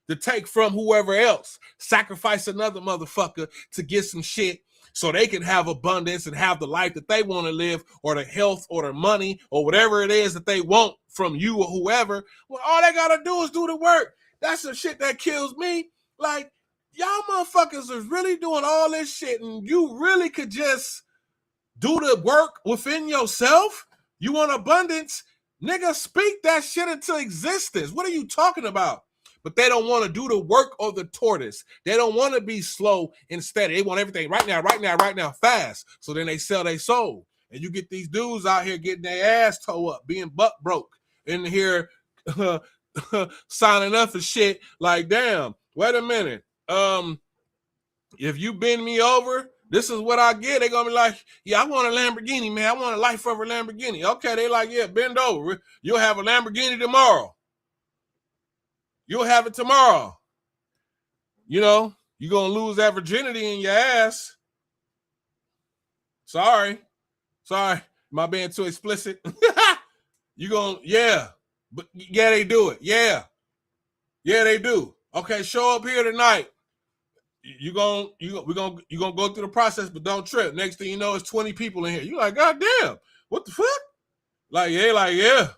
A: to take from whoever else, sacrifice another motherfucker to get some shit so they can have abundance and have the life that they want to live, or the health or the money or whatever it is that they want from you or whoever. Well, all they got to do is do the work. That's the shit that kills me. Like, y'all motherfuckers is really doing all this shit, and you really could just do the work within yourself. You want abundance? Nigga, speak that shit into existence. What are you talking about? But they don't want to do the work of the tortoise. They don't want to be slow and steady. They want everything right now, fast. So then they sell their soul. And you get these dudes out here getting their ass toe up, being butt broke, in here signing up for shit like, damn, wait a minute. If you bend me over, this is what I get. They're going to be like, yeah, I want a Lamborghini, man. I want a life of a Lamborghini. Okay, they like, yeah, bend over. You'll have a Lamborghini tomorrow. You'll have it tomorrow. You know, you're going to lose that virginity in your ass. Sorry. Am I being too explicit? You're going to, yeah. But yeah, they do it. Yeah. Yeah, they do. Okay, show up here tonight. You're going to go through the process, but don't trip. Next thing you know, it's 20 people in here. You're like, God damn, what the fuck? Like, yeah.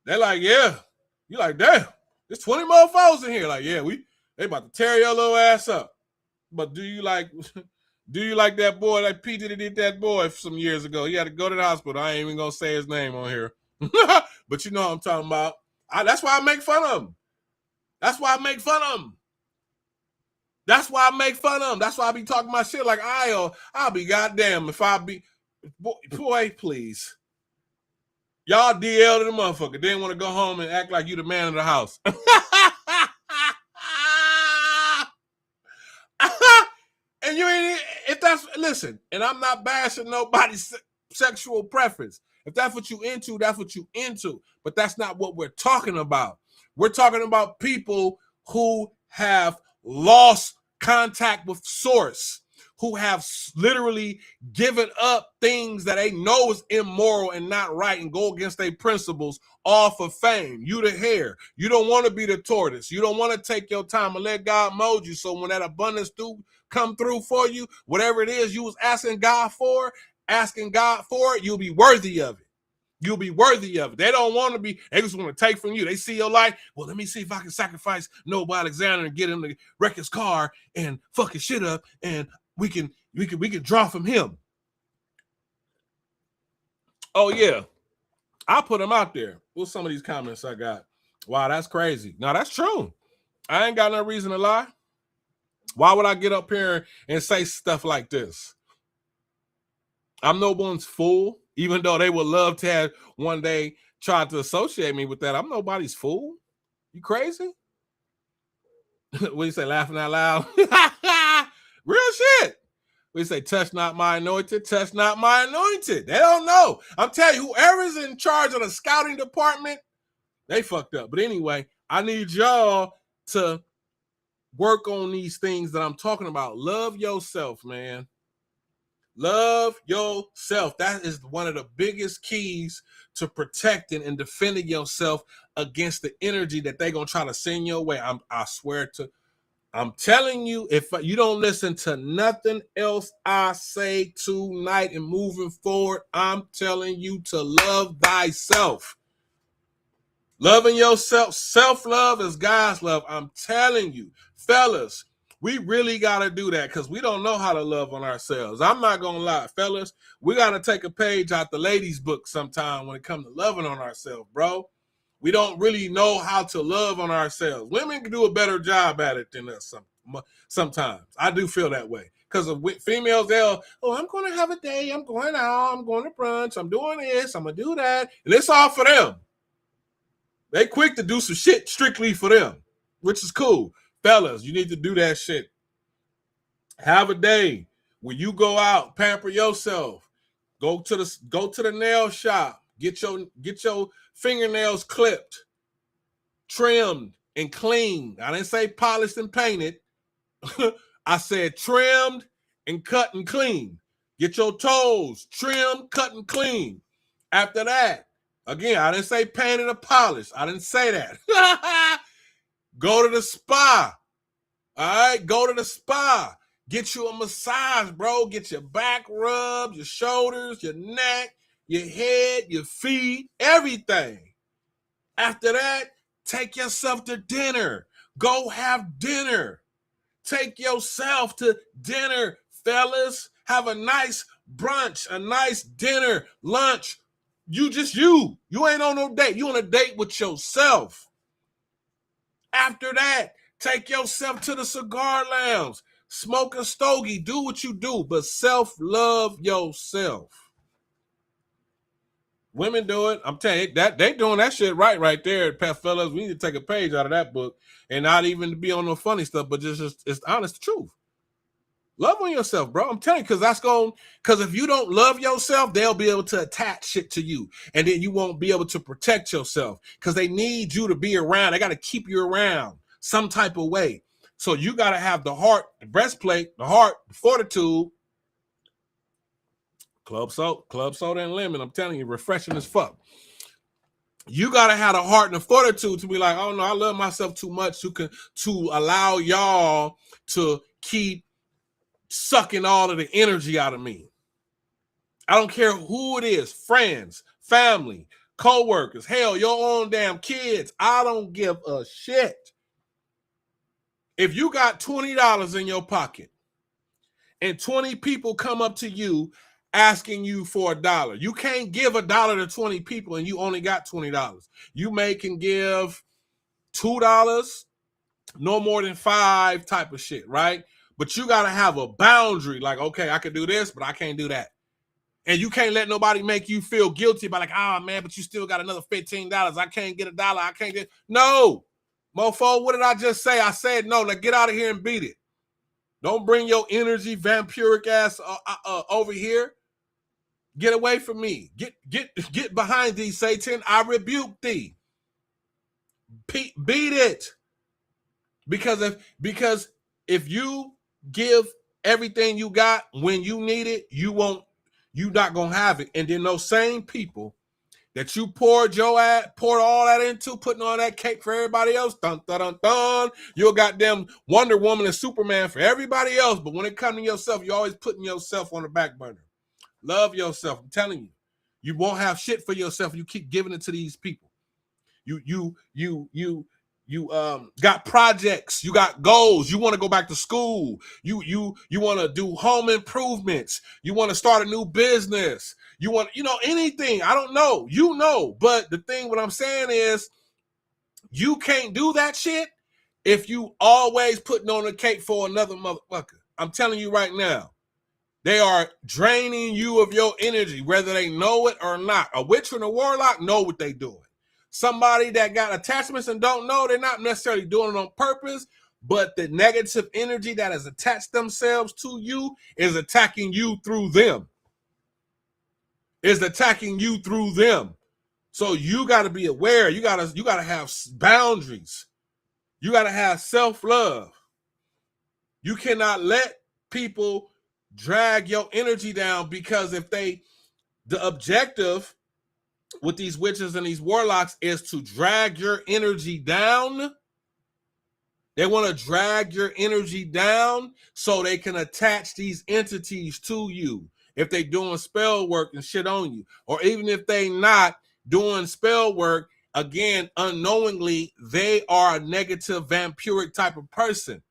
A: They're like, yeah. You're like, damn, there's 20 motherfuckers in here. Like, yeah, they about to tear your little ass up. But do you like that boy? Like P. Diddy did that boy some years ago. He had to go to the hospital. I ain't even gonna say his name on here. But you know what I'm talking about. That's why I make fun of him. That's why I make fun of him. That's why I be talking my shit like I'll be goddamn if I be boy, please. Y'all DL to the motherfucker. Didn't want to go home and act like you the man of the house. And you ain't, if that's, listen, and I'm not bashing nobody's sexual preference. If that's what you into, that's what you into. But that's not what we're talking about. We're talking about people who have lost contact with source, who have literally given up things that they know is immoral and not right and go against their principles all for fame. You the hare. You don't want to be the tortoise. You don't want to take your time and let God mold you. So when that abundance do come through for you, whatever it is you was asking God for it, you'll be worthy of it. You'll be worthy of it. They don't want to be, they just want to take from you. They see your life. Well, let me see if I can sacrifice Noble Alexander and get him to wreck his car and fuck his shit up, and we can draw from him. Oh yeah. I'll put them out there. What's some of these comments I got? Wow, that's crazy. No, that's true. I ain't got no reason to lie. Why would I get up here and say stuff like this? I'm no one's fool, even though they would love to have one day try to associate me with that. I'm nobody's fool. You crazy? What do you say, laughing out loud? Real shit. We say, touch not my anointed, touch not my anointed. They don't know. I'm telling you, whoever's in charge of the scouting department, they fucked up. But anyway, I need y'all to work on these things that I'm talking about. Love yourself, man. Love yourself. That is one of the biggest keys to protecting and defending yourself against the energy that they're going to try to send your way. I swear to, I'm telling you, if you don't listen to nothing else I say tonight and moving forward, I'm telling you to love thyself. Loving yourself, self-love is God's love. I'm telling you, fellas, we really got to do that because we don't know how to love on ourselves. I'm not going to lie, fellas. We got to take a page out the ladies' book sometime when it comes to loving on ourselves, bro. We don't really know how to love on ourselves. Women can do a better job at it than us sometimes. I do feel that way. Because of females, they'll, I'm going to have a day. I'm going out. I'm going to brunch. I'm doing this. I'm going to do that. And it's all for them. They quick to do some shit strictly for them, which is cool. Fellas, you need to do that shit. Have a day when you go out, pamper yourself. Go to the nail shop. Get your fingernails clipped, trimmed, and cleaned. I didn't say polished and painted. I said trimmed and cut and clean. Get your toes trimmed, cut, and clean. After that, again, I didn't say painted or polished. I didn't say that. Go to the spa. All right, go to the spa. Get you a massage, bro. Get your back rubbed, your shoulders, your neck, your head, your feet, everything. After that, take yourself to dinner. Go have dinner. Take yourself to dinner, fellas. Have a nice brunch, a nice dinner, lunch. You ain't on no date. You on a date with yourself. After that, take yourself to the cigar lounge. Smoke a stogie. Do what you do, but self-love yourself. Women do it. I'm telling you, that they doing that shit right there, pet fellas. We need to take a page out of that book and not even be on no funny stuff, but just it's honest truth. Love on yourself, bro. I'm telling you, because if you don't love yourself, they'll be able to attach shit to you. And then you won't be able to protect yourself because they need you to be around. They got to keep you around some type of way. So you got to have the heart, the breastplate, the heart, the fortitude. Club soda and lemon. I'm telling you, refreshing as fuck. You got to have the heart and the fortitude to be like, oh no, I love myself too much to allow y'all to keep sucking all of the energy out of me. I don't care who it is, friends, family, co-workers, hell, your own damn kids. I don't give a shit. If you got $20 in your pocket and 20 people come up to you asking you for $1, you can't give $1 to 20 people and you only got $20. You can give $2, no more than 5 type of shit, right? But you got to have a boundary. Like, okay, I can do this, but I can't do that. And you can't let nobody make you feel guilty about like, man, but you still got another $15. I can't get $1. I can't get. No, mofo, what did I just say? I said no. Now get out of here and beat it. Don't bring your energy vampiric ass over here. Get away from me. Get behind thee, Satan. I rebuke thee. Beat it. Because if you give everything you got when you need it, you not gonna have it. And then those same people that you poured all that into, putting on that cake for everybody else, dun dun dun dun. You're goddamn Wonder Woman and Superman for everybody else, but when it comes to yourself, you're always putting yourself on the back burner. Love yourself. I'm telling you, you won't have shit for yourself. You keep giving it to these people. You got projects, you got goals, you want to go back to school, you want to do home improvements, you want to start a new business, you want, anything. I don't know, but the thing, what I'm saying is, you can't do that shit if you always putting on a cake for another motherfucker. I'm telling you right now, they are draining you of your energy, whether they know it or not. A witch and a warlock know what they doing. Somebody that got attachments and don't know, they're not necessarily doing it on purpose, but the negative energy that has attached themselves to you is attacking you through them. So you got to be aware. You got to have boundaries. You got to have self-love. You cannot let people drag your energy down, because the objective with these witches and these warlocks is to drag your energy down. They want to drag your energy down so they can attach these entities to you. If they doing spell work and shit on you, or even if they not doing spell work, again, unknowingly, they are a negative vampiric type of person.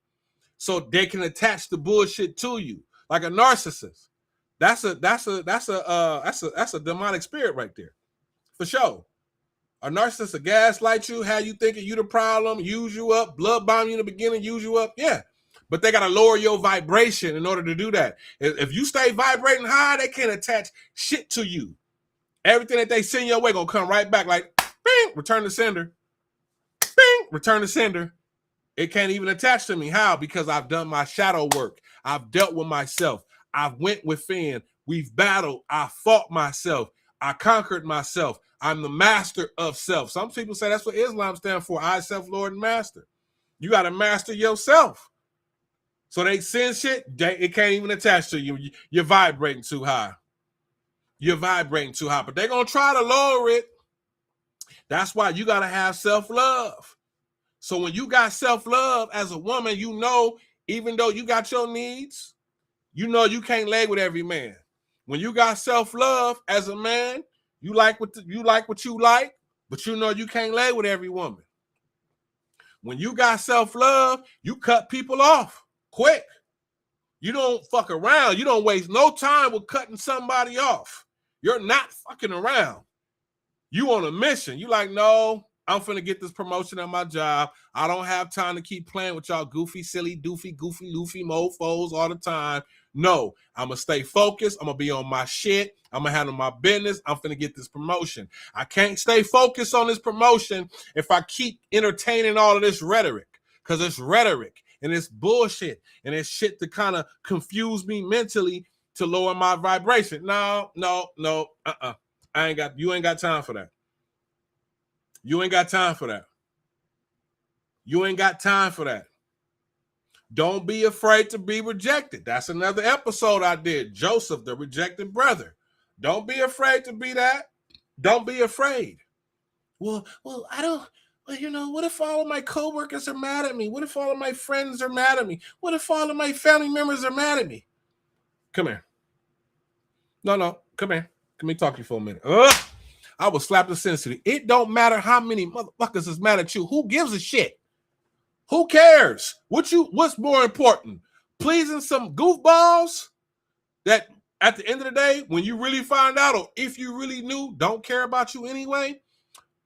A: So they can attach the bullshit to you, like a narcissist. That's a demonic spirit right there, for sure. A narcissist will gaslight you, have you thinking you the problem, use you up, blood bomb you in the beginning, use you up. Yeah, but they got to lower your vibration in order to do that. If you stay vibrating high, they can't attach shit to you. Everything that they send your way gonna come right back like, bing, return to sender. Bing, return to sender. It can't even attach to me. How? Because I've done my shadow work. I've dealt with myself. I've went within. We've battled. I fought myself. I conquered myself. I'm the master of self. Some people say that's what Islam stands for. I, self, Lord, and master. You got to master yourself. So they send shit, it can't even attach to you. You're vibrating too high. But they're going to try to lower it. That's why you got to have self-love. So when you got self-love as a woman, even though you got your needs, you can't lay with every man. When you got self-love as a man, you like what you like, but you can't lay with every woman. When you got self-love, you cut people off quick. You don't fuck around. You don't waste no time with cutting somebody off. You're not fucking around. You on a mission. You like, no, I'm finna get this promotion at my job. I don't have time to keep playing with y'all goofy, silly, doofy, goofy, loofy mofos all the time. No, I'm going to stay focused. I'm going to be on my shit. I'm going to handle my business. I'm finna get this promotion. I can't stay focused on this promotion if I keep entertaining all of this rhetoric, because it's rhetoric and it's bullshit and it's shit to kind of confuse me mentally to lower my vibration. No. You ain't got time for that. You ain't got time for that. Don't be afraid to be rejected. That's another episode I did. Joseph, the rejected brother. Don't be afraid to be that. Don't be afraid. Well, I don't, what if all of my coworkers are mad at me? What if all of my friends are mad at me? What if all of my family members are mad at me? Come here. No, come here. Let me talk to you for a minute. I will slap the sensitivity. It don't matter how many motherfuckers is mad at you. Who gives a shit? Who cares? What's more important? Pleasing some goofballs that at the end of the day, when you really find out, or if you really knew, don't care about you anyway,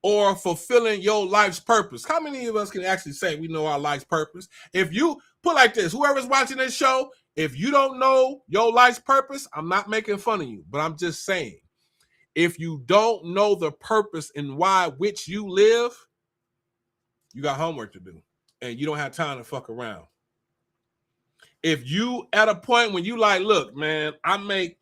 A: or fulfilling your life's purpose? How many of us can actually say we know our life's purpose? If you put like this, whoever's watching this show, if you don't know your life's purpose, I'm not making fun of you, but I'm just saying, if you don't know the purpose and why which you live, you got homework to do. And you don't have time to fuck around. If you at a point when you like, look, man, I make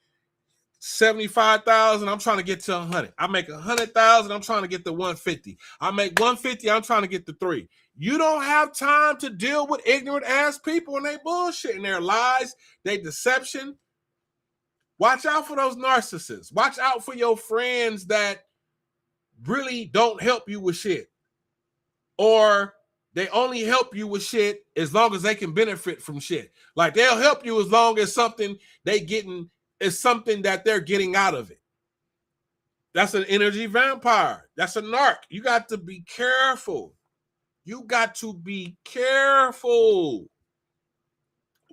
A: 75,000, I'm trying to get to 100. I make 100,000, I'm trying to get to 150. I make 150, I'm trying to get to 3. You don't have time to deal with ignorant ass people and they bullshit and their lies, their deception. Watch out for those narcissists. Watch out for your friends that really don't help you with shit. Or they only help you with shit as long as they can benefit from shit. Like they'll help you as long as something is something that they're getting out of it. That's an energy vampire. That's a narc. You got to be careful. You got to be careful.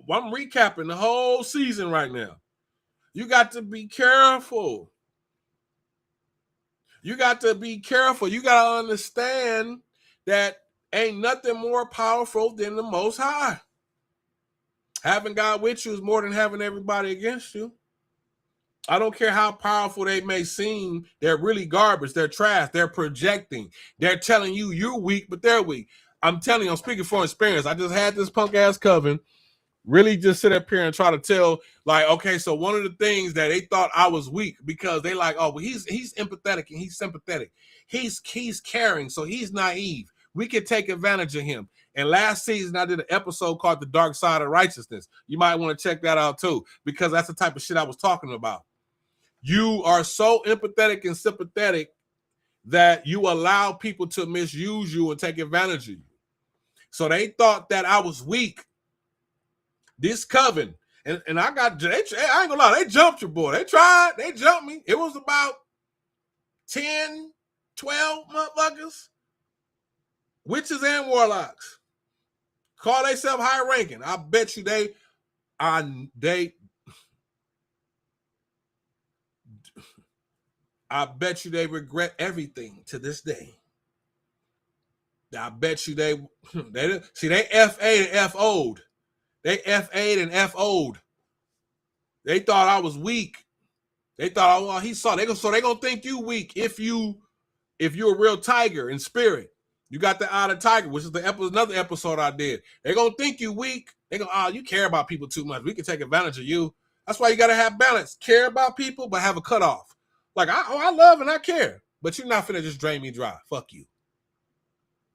A: I'm recapping the whole season right now. You got to be careful. You got to be careful. You got to understand that ain't nothing more powerful than the Most High. Having God with you is more than having everybody against you. I don't care how powerful they may seem. They're really garbage. They're trash. They're projecting. They're telling you you're weak, but they're weak. I'm telling you, I'm speaking from experience. I just had this punk ass coven really just sit up here and try to tell, like, okay, so one of the things that they thought I was weak because they like, oh, well, he's empathetic and he's sympathetic. He's caring, so he's naive. We can take advantage of him. And last season, I did an episode called The Dark Side of Righteousness. You might want to check that out too, because that's the type of shit I was talking about. You are so empathetic and sympathetic that you allow people to misuse you and take advantage of you. So they thought that I was weak. This coven, and I ain't gonna lie, they jumped your boy. They tried, they jumped me. It was about 10, 12 motherfuckers, witches and warlocks. Call themselves high ranking. I bet you I bet you they regret everything to this day. I bet you they see they FA'd and FO'd. They FA'd and FO'd. They thought I was weak. They thought, oh, well, he saw. So they gonna think you weak if you're a real tiger in spirit. You got the eye of the tiger, which is another episode I did. They gonna think you weak. They gonna, oh, you care about people too much. We can take advantage of you. That's why you gotta have balance. Care about people, but have a cutoff. Like I love and I care, but you're not finna just drain me dry. Fuck you.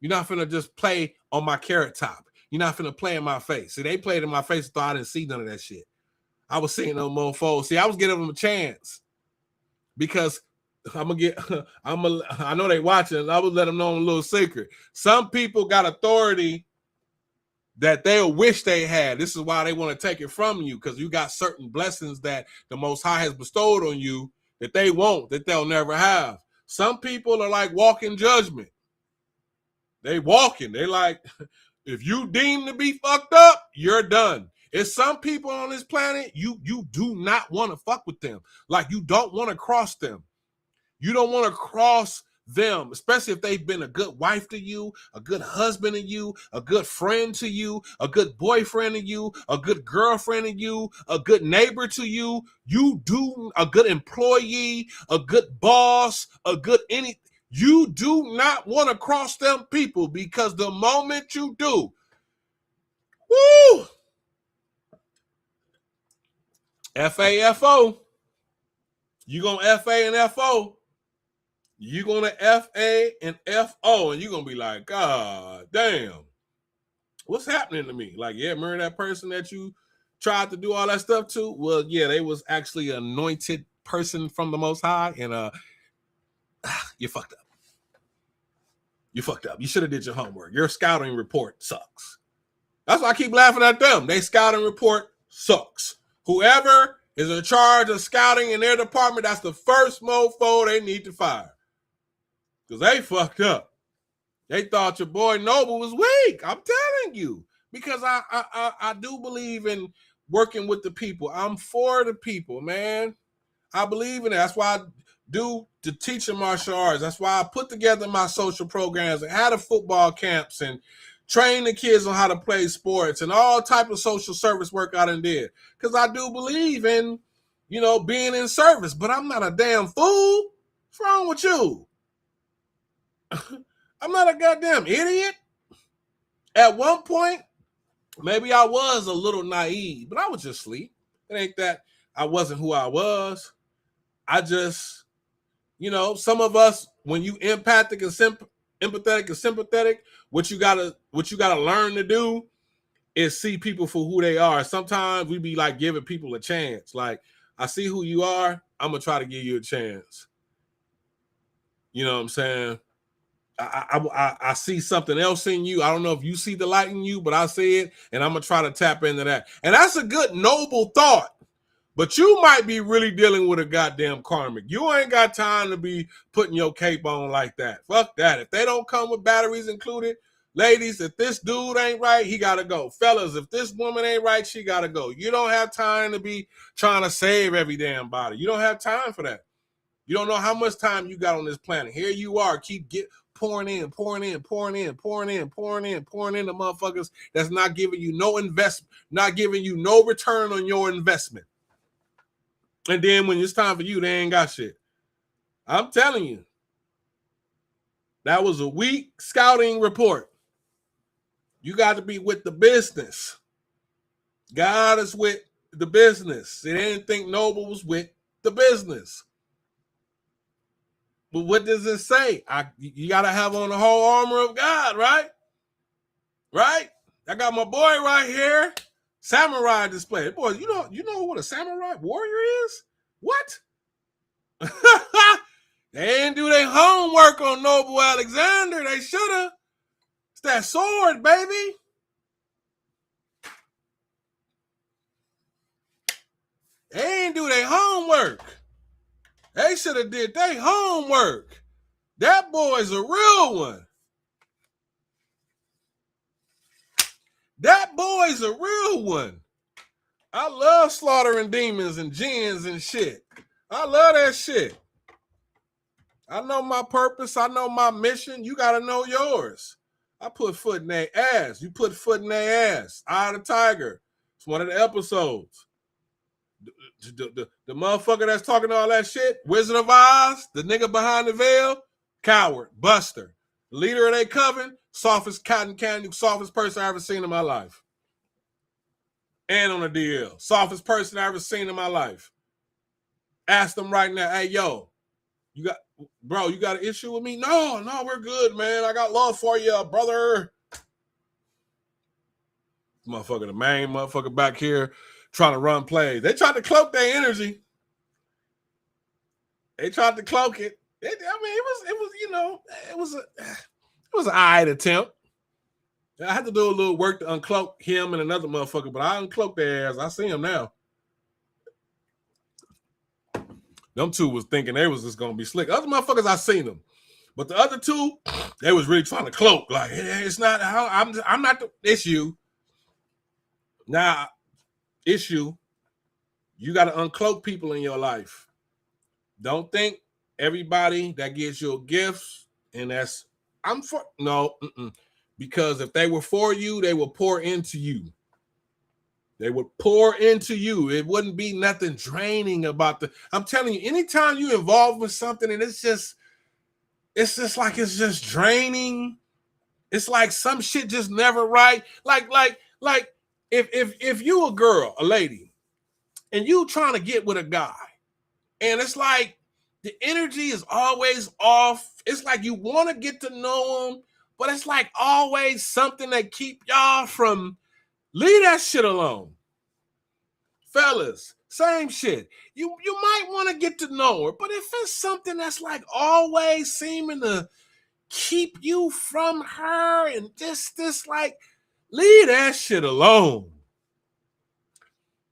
A: You're not finna just play on my carrot top. You're not finna play in my face. See, they played in my face and thought I didn't see none of that shit. I was seeing no mofos. See, I was giving them a chance because I know they watching. I would let them know a little secret. Some people got authority that they'll wish they had. This is why they want to take it from you, because you got certain blessings that the Most High has bestowed on you that they won't, that they'll never have. Some people are like walking judgment. They walking. They like, if you deem to be fucked up, you're done. It's some people on this planet, you do not want to fuck with them. Like, you don't want to cross them. You don't want to cross them, especially if they've been a good wife to you, a good husband to you, a good friend to you, a good boyfriend to you, a good girlfriend to you, a good neighbor to you. You do a good employee, a good boss, a good anything. You do not want to cross them people, because the moment you do, woo, FAFO, you gonna FA and FO. You're going to FA and FO, and you're going to be like, God damn, what's happening to me? Like, yeah, remember that person that you tried to do all that stuff to? Well, yeah, they was actually an anointed person from the Most High, and you fucked up. You fucked up. You should have did your homework. Your scouting report sucks. That's why I keep laughing at them. They scouting report sucks. Whoever is in charge of scouting in their department, that's the first mofo they need to fire. Because they fucked up. They thought your boy Noble was weak. I'm telling you. Because I do believe in working with the people. I'm for the people, man. I believe in it. That's why I do the teaching martial arts. That's why I put together my social programs and had the football camps and train the kids on how to play sports and all type of social service work I done did. Because I do believe in, being in service. But I'm not a damn fool. What's wrong with you? I'm not a goddamn idiot. At one point, maybe I was a little naive, but I was just asleep. It ain't that I wasn't who I was. I just, some of us, when you empathic and empathetic and sympathetic, what you gotta learn to do is see people for who they are. Sometimes we be like giving people a chance. Like, I see who you are, I'm gonna try to give you a chance. You know what I'm saying? I see something else in you. I don't know if you see the light in you, but I see it, and I'm gonna try to tap into that. And that's a good, noble thought. But you might be really dealing with a goddamn karmic. You ain't got time to be putting your cape on like that. Fuck that. If they don't come with batteries included, ladies, if this dude ain't right, he gotta go. Fellas, if this woman ain't right, she gotta go. You don't have time to be trying to save every damn body. You don't have time for that. You don't know how much time you got on this planet. Here you are, pouring in the motherfuckers that's not giving you no investment, not giving you no return on your investment. And then when it's time for you, they ain't got shit. I'm telling you, that was a weak scouting report. You got to be with the business. God is with the business. They didn't think Noble was with the business. But what does it say? You got to have on the whole armor of God, right? Right? I got my boy right here. Samurai display. Boy, you know what a samurai warrior is? What? They didn't do their homework on Noble Alexander. They should have. It's that sword, baby. They ain't do their homework. They should have did their homework. That boy's a real one. That boy's a real one. I love slaughtering demons and jinns and shit. I love that shit. I know my purpose. I know my mission. You got to know yours. I put foot in their ass. You put foot in their ass. Eye of the Tiger. It's one of the episodes. The motherfucker that's talking all that shit, Wizard of Oz, the nigga behind the veil, coward, buster. Leader of their coven, softest cotton candy, softest person I ever seen in my life. And on the DL, softest person I ever seen in my life. Ask them right now, hey, yo, you got an issue with me? No, we're good, man. I got love for you, brother. Motherfucker, the main motherfucker back here trying to run plays. They tried to cloak their energy. They tried to cloak it. It was an eyed attempt. I had to do a little work to uncloak him and another motherfucker, but I uncloaked their ass. I see him now. Them two was thinking they was just gonna be slick. Other motherfuckers, I seen them, but the other two, they was really trying to cloak. Like, hey, it's not how I'm not the issue. Now, issue, you got to uncloak people in your life. Don't think everybody that gives you gifts and that's because if they were for you, they will pour into you. They would pour into you. It wouldn't be nothing draining about I'm telling you, anytime you involved with something and it's just like it's just draining. It's like some shit just never right. Like if you a girl, a lady, and you trying to get with a guy, and it's like the energy is always off. It's like you want to get to know him, but it's like always something that keep y'all from. Leave that shit alone. Fellas, same shit. You might want to get to know her, but if it's something that's like always seeming to keep you from her and this like, leave that shit alone.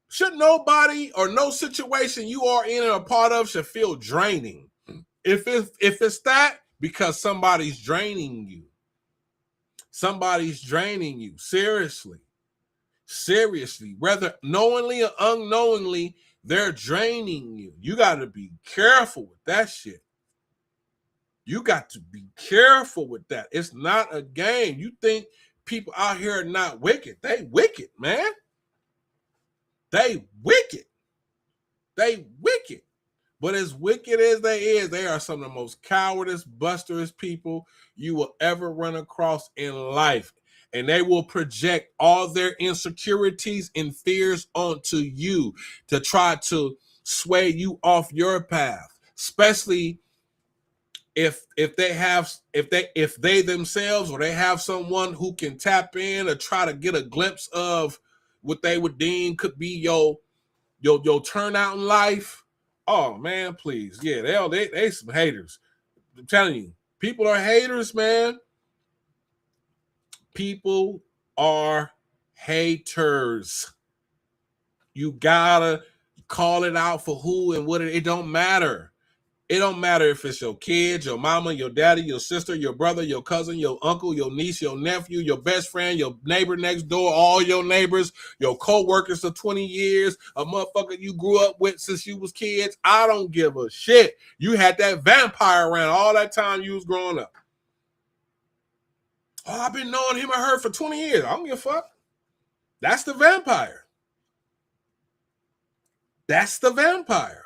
A: Should nobody or no situation you are in or a part of should feel draining. If it's that, because somebody's draining you. Somebody's draining you. Seriously, whether knowingly or unknowingly, they're draining you. You got to be careful with that shit. You got to be careful with that. It's not a game. You think people out here are not wicked. They wicked, man. They wicked. But as wicked as they are some of the most cowardice, busterous people you will ever run across in life. And they will project all their insecurities and fears onto you to try to sway you off your path, especially if they themselves, or they have someone who can tap in or try to get a glimpse of what they would deem could be your turnout in life, oh man, please, yeah, they some haters. I'm telling you, people are haters, man. People are haters. You gotta call it out for who and what it don't matter. It don't matter if it's your kids, your mama, your daddy, your sister, your brother, your cousin, your uncle, your niece, your nephew, your best friend, your neighbor next door, all your neighbors, your co-workers for 20 years, a motherfucker you grew up with since you was kids. I don't give a shit. You had that vampire around all that time you was growing up. Oh, I've been knowing him or her for 20 years. I don't give a fuck. That's the vampire. That's the vampire.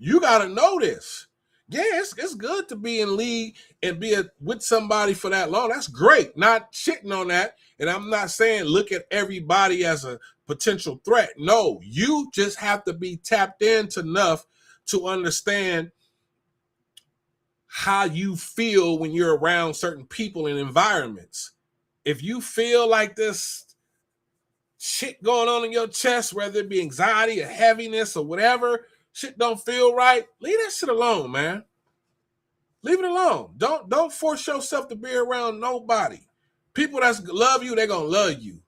A: You got to know this. Yeah, it's good to be in league and be with somebody for that long. That's great. Not shitting on that. And I'm not saying look at everybody as a potential threat. No, you just have to be tapped into enough to understand how you feel when you're around certain people and environments. If you feel like this shit going on in your chest, whether it be anxiety or heaviness or whatever, shit don't feel right, leave that shit alone, man. Leave it alone. Don't force yourself to be around nobody. People that love you, they're gonna love you.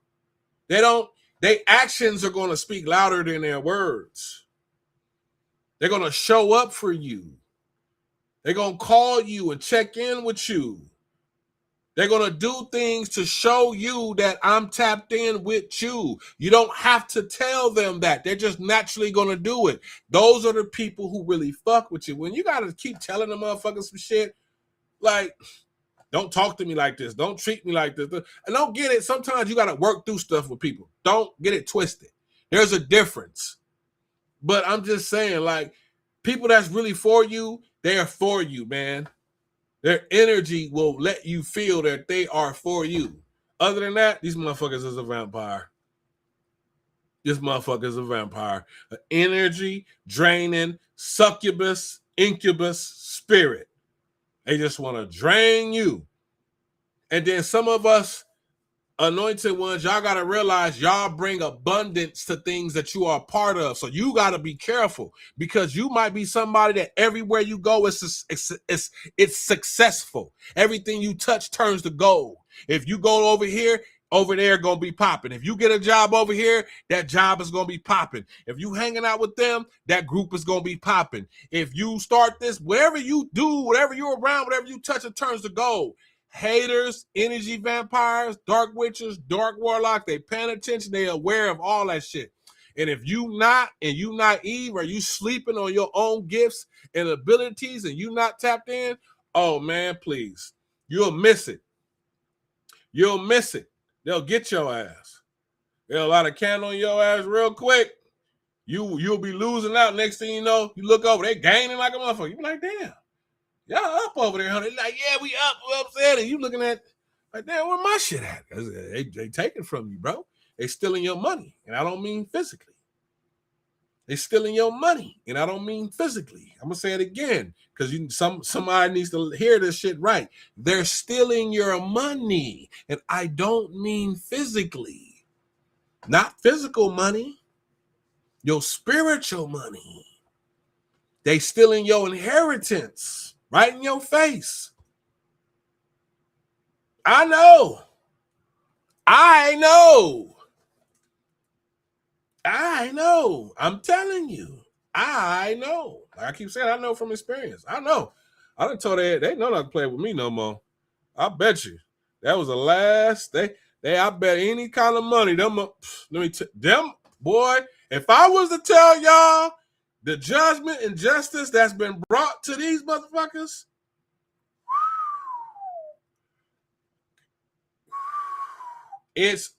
A: Their actions are gonna speak louder than their words. They're gonna show up for you. They're gonna call you and check in with you. They're going to do things to show you that I'm tapped in with you. You don't have to tell them that. They're just naturally going to do it. Those are the people who really fuck with you. When you got to keep telling the motherfuckers some shit, like, don't talk to me like this. Don't treat me like this. And don't get it. Sometimes you got to work through stuff with people. Don't get it twisted. There's a difference. But I'm just saying, like, people that's really for you, they are for you, man. Their energy will let you feel that they are for you. Other than that, these motherfuckers is a vampire. This motherfucker is a vampire. An energy draining succubus, incubus spirit. They just want to drain you. And then some of us anointed ones, y'all got to realize y'all bring abundance to things that you are a part of. So you got to be careful, because you might be somebody that everywhere you go, it's successful. Everything you touch turns to gold. If you go over here, over there going to be popping. If you get a job over here, that job is going to be popping. If you hanging out with them, that group is going to be popping. If you start this, whatever you do, whatever you're around, whatever you touch, it turns to gold. Haters, energy vampires, dark witches, dark warlock, they paying attention, they aware of all that shit. And if you not, and you naive, or you sleeping on your own gifts and abilities, and you not tapped in, oh man, please, you'll miss it. You'll miss it. They'll get your ass. They'll light a candle on your ass real quick. You'll be losing out. Next thing you know, you look over, they gaining like a motherfucker. You be like, damn. Y'all up over there, honey. Like, yeah, we up, we upset. And you looking at, like, damn, where my shit at? They take it from you, bro. They stealing your money. And I don't mean physically. They stealing your money. And I don't mean physically. I'm going to say it again, because somebody needs to hear this shit right. They're stealing your money. And I don't mean physically. Not physical money. Your spiritual money. They stealing your inheritance. Right in your face. I know. I'm telling you. I know. Like I keep saying, I know from experience. I know. I done told they know not to play with me no more. I bet you. That was the last. I bet any kind of money. Them, boy, if I was to tell y'all the judgment and justice that's been brought to these motherfuckers, it's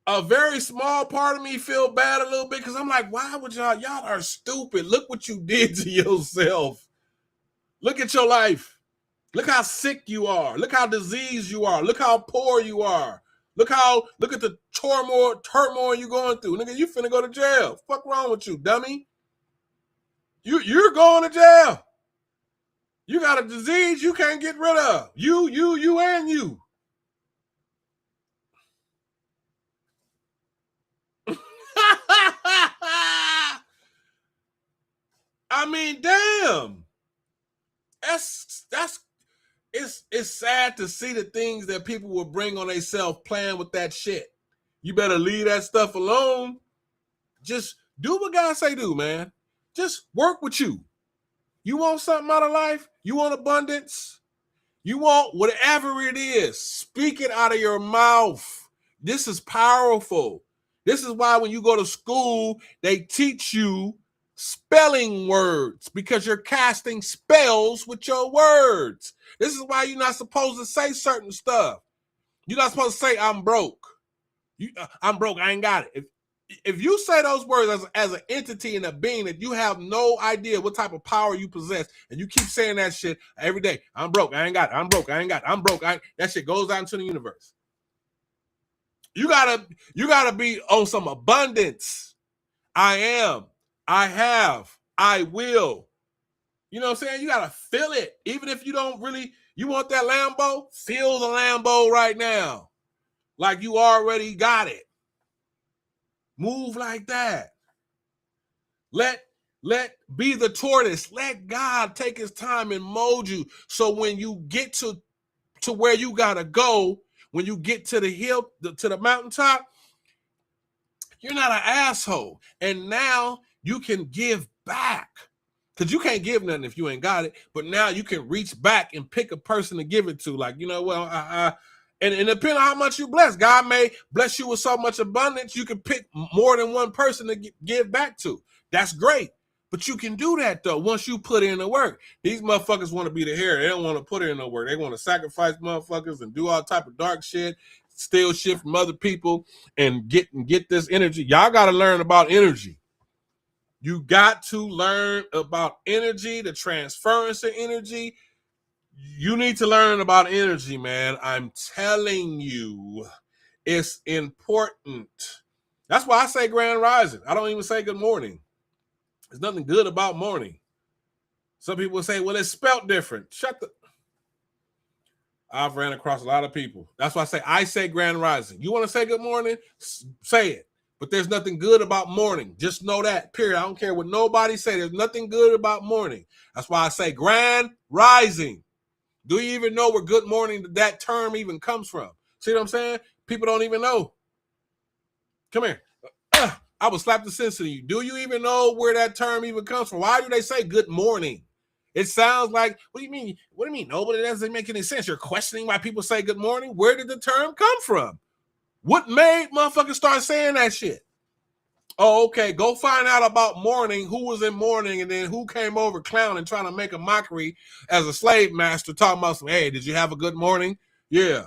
A: a very small part of me feel bad a little bit, because I'm like, why would y'all are stupid. Look what you did to yourself. Look at your life. Look how sick you are. Look how diseased you are. Look how poor you are. Look at the turmoil you going through. Nigga, you finna go to jail. Fuck wrong with you, dummy? You're going to jail. You got a disease you can't get rid of. You, and you. I mean, damn. It's sad to see the things that people will bring on themselves playing with that shit. You better leave that stuff alone. Just do what God say do, man. Just work with you. You want something out of life? You want abundance? You want whatever it is, speak it out of your mouth. This is powerful. This is why when you go to school, they teach you spelling words because you're casting spells with your words. This is why you're not supposed to say certain stuff. You're not supposed to say, I'm broke. I'm broke. I ain't got it. If you say those words as an entity and a being that you have no idea what type of power you possess, and you keep saying that shit every day, I'm broke, I ain't got it, I'm broke, I ain't got it, I'm broke, that shit goes out into the universe. You gotta be on some abundance. I am, I have, I will. You know what I'm saying? You gotta feel it. Even if you don't really, you want that Lambo, feel the Lambo right now. Like you already got it. Move like that. Let be the tortoise. Let God take his time and mold you. So when you get to where you gotta go, when you get to the hill, to the mountaintop, you're not an asshole. And now you can give back. Because you can't give nothing if you ain't got it. But now you can reach back and pick a person to give it to. Like, you know, well, and depending on how much you bless, God may bless you with so much abundance, you can pick more than one person to give back to. That's great. But you can do that, though, once you put in the work. These motherfuckers want to be the hero. They don't want to put in the work. They want to sacrifice motherfuckers and do all type of dark shit, steal shit from other people, and get this energy. Y'all got to learn about energy. You got to learn about energy, the transference of energy. You need to learn about energy, man. I'm telling you, it's important. That's why I say grand rising. I don't even say good morning. There's nothing good about morning. Some people say, well, it's spelt different. I've ran across a lot of people. That's why I say grand rising. You want to say good morning? Say it. But there's nothing good about morning. Just know that, period. I don't care what nobody say. There's nothing good about morning. That's why I say grand rising. Do you even know where good morning, that term even comes from? See what I'm saying? People don't even know. Come here. I will slap the sense of you. Do you even know where that term even comes from? Why do they say good morning? It sounds like, what do you mean? What do you mean? Nobody doesn't make any sense. You're questioning why people say good morning. Where did the term come from? What made motherfuckers start saying that shit? Oh, okay. Go find out about mourning, who was in mourning, and then who came over clowning, trying to make a mockery as a slave master, talking about some, hey, did you have a good morning? Yeah.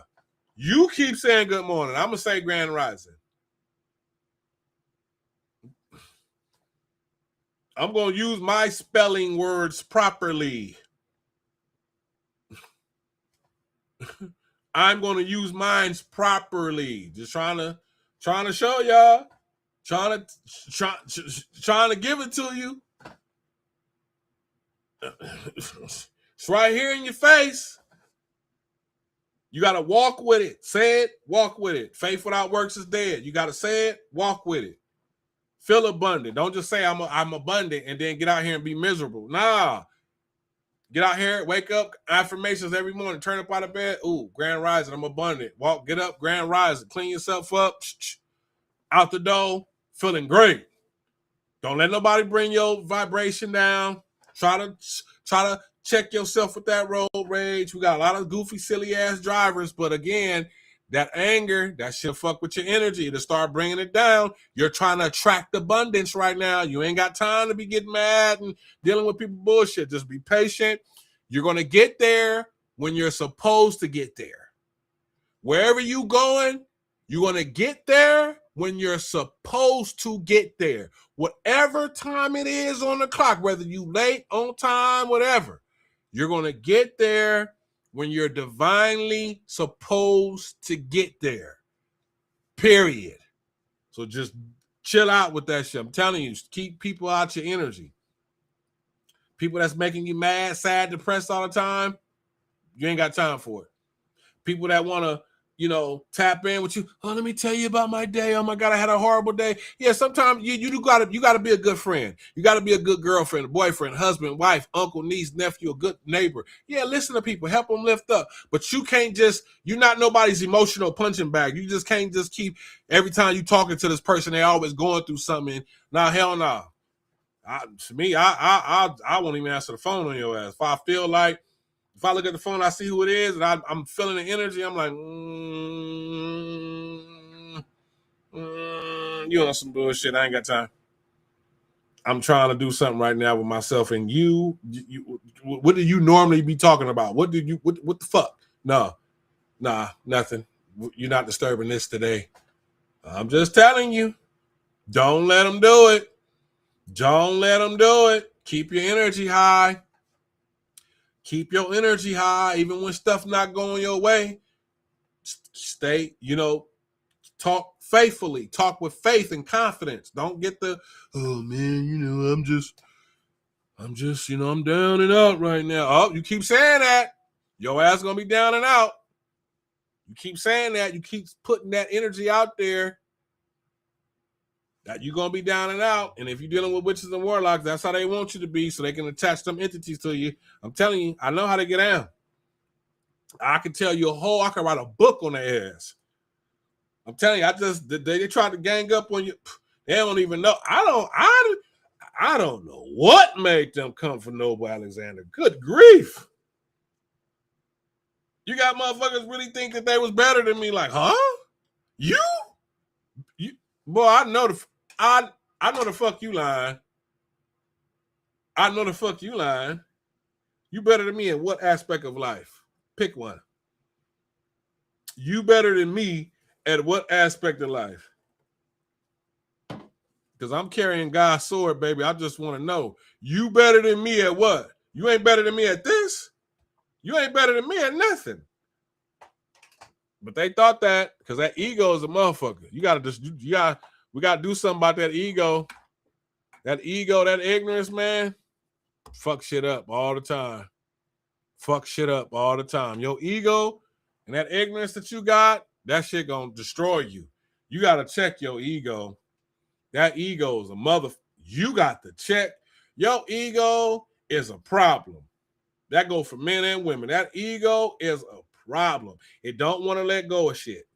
A: You keep saying good morning. I'm going to say grand rising. I'm going to use my spelling words properly. I'm going to use mine properly. Just trying to show y'all. Trying to give it to you. It's right here in your face. You got to walk with it. Say it, walk with it. Faith without works is dead. You got to say it, walk with it. Feel abundant. Don't just say I'm abundant and then get out here and be miserable. Nah. Get out here, wake up, affirmations every morning, turn up out of bed. Ooh, grand rising, I'm abundant. Walk, get up, grand rising, clean yourself up, out the door, feeling great. Don't let nobody bring your vibration down. Try to check yourself with that road rage. We got a lot of goofy, silly ass drivers, but again, that anger, that shit fuck with your energy to start bringing it down. You're trying to attract abundance right now. You ain't got time to be getting mad and dealing with people bullshit. Just be patient. You're going to get there when you're supposed to get there. Wherever you going, you're going to get there when you're supposed to get there. Whatever time it is on the clock, whether you late, on time, whatever, you're going to get there when you're divinely supposed to get there. Period. So just chill out with that shit. I'm telling you, keep people out your energy. People that's making you mad, sad, depressed all the time, you ain't got time for it. People that want to, tap in with you. Oh, let me tell you about my day. Oh my God, I had a horrible day. Yeah, sometimes you gotta be a good friend. You gotta be a good girlfriend, boyfriend, husband, wife, uncle, niece, nephew, a good neighbor. Yeah, listen to people, help them lift up. But you're not nobody's emotional punching bag. You just can't just keep every time you talking to this person, they always going through something. Nah, hell no. Nah. I won't even answer the phone on your ass. If I look at the phone, I see who it is, and I'm feeling the energy. I'm like, you on some bullshit. I ain't got time. I'm trying to do something right now with myself and you. What do you normally be talking about? What the fuck? No, nah, nothing. You're not disturbing this today. I'm just telling you. Don't let them do it. Don't let them do it. Keep your energy high. Keep your energy high, even when stuff not going your way. Stay, talk faithfully. Talk with faith and confidence. Don't get oh man, I'm just, I'm down and out right now. Oh, you keep saying that, your ass gonna be down and out. You keep saying that, you keep putting that energy out there, that you're gonna be down and out. And if you're dealing with witches and warlocks, that's how they want you to be, so they can attach some entities to you. I'm telling you, I know how to get down. I can tell you I can write a book on their ass. I'm telling you, they tried to gang up on you. They don't even know. I don't know what made them come for Noble Alexander. Good grief. You got motherfuckers really think that they was better than me. Like, huh? You? Boy, I know the fuck you lying. I know the fuck you lying. You better than me in what aspect of life? Pick one. You better than me at what aspect of life? Because I'm carrying God's sword, baby. I just want to know. You better than me at what? You ain't better than me at this. You ain't better than me at nothing. But they thought that because that ego is a motherfucker. We got to do something about that ego. That ego, that ignorance, man. Fuck shit up all the time. Fuck shit up all the time. Your ego and that ignorance that you got, that shit gonna destroy you. You got to check your ego. That ego is a mother. You got to check. Your ego is a problem. That goes for men and women. That ego is a problem. It don't want to let go of shit.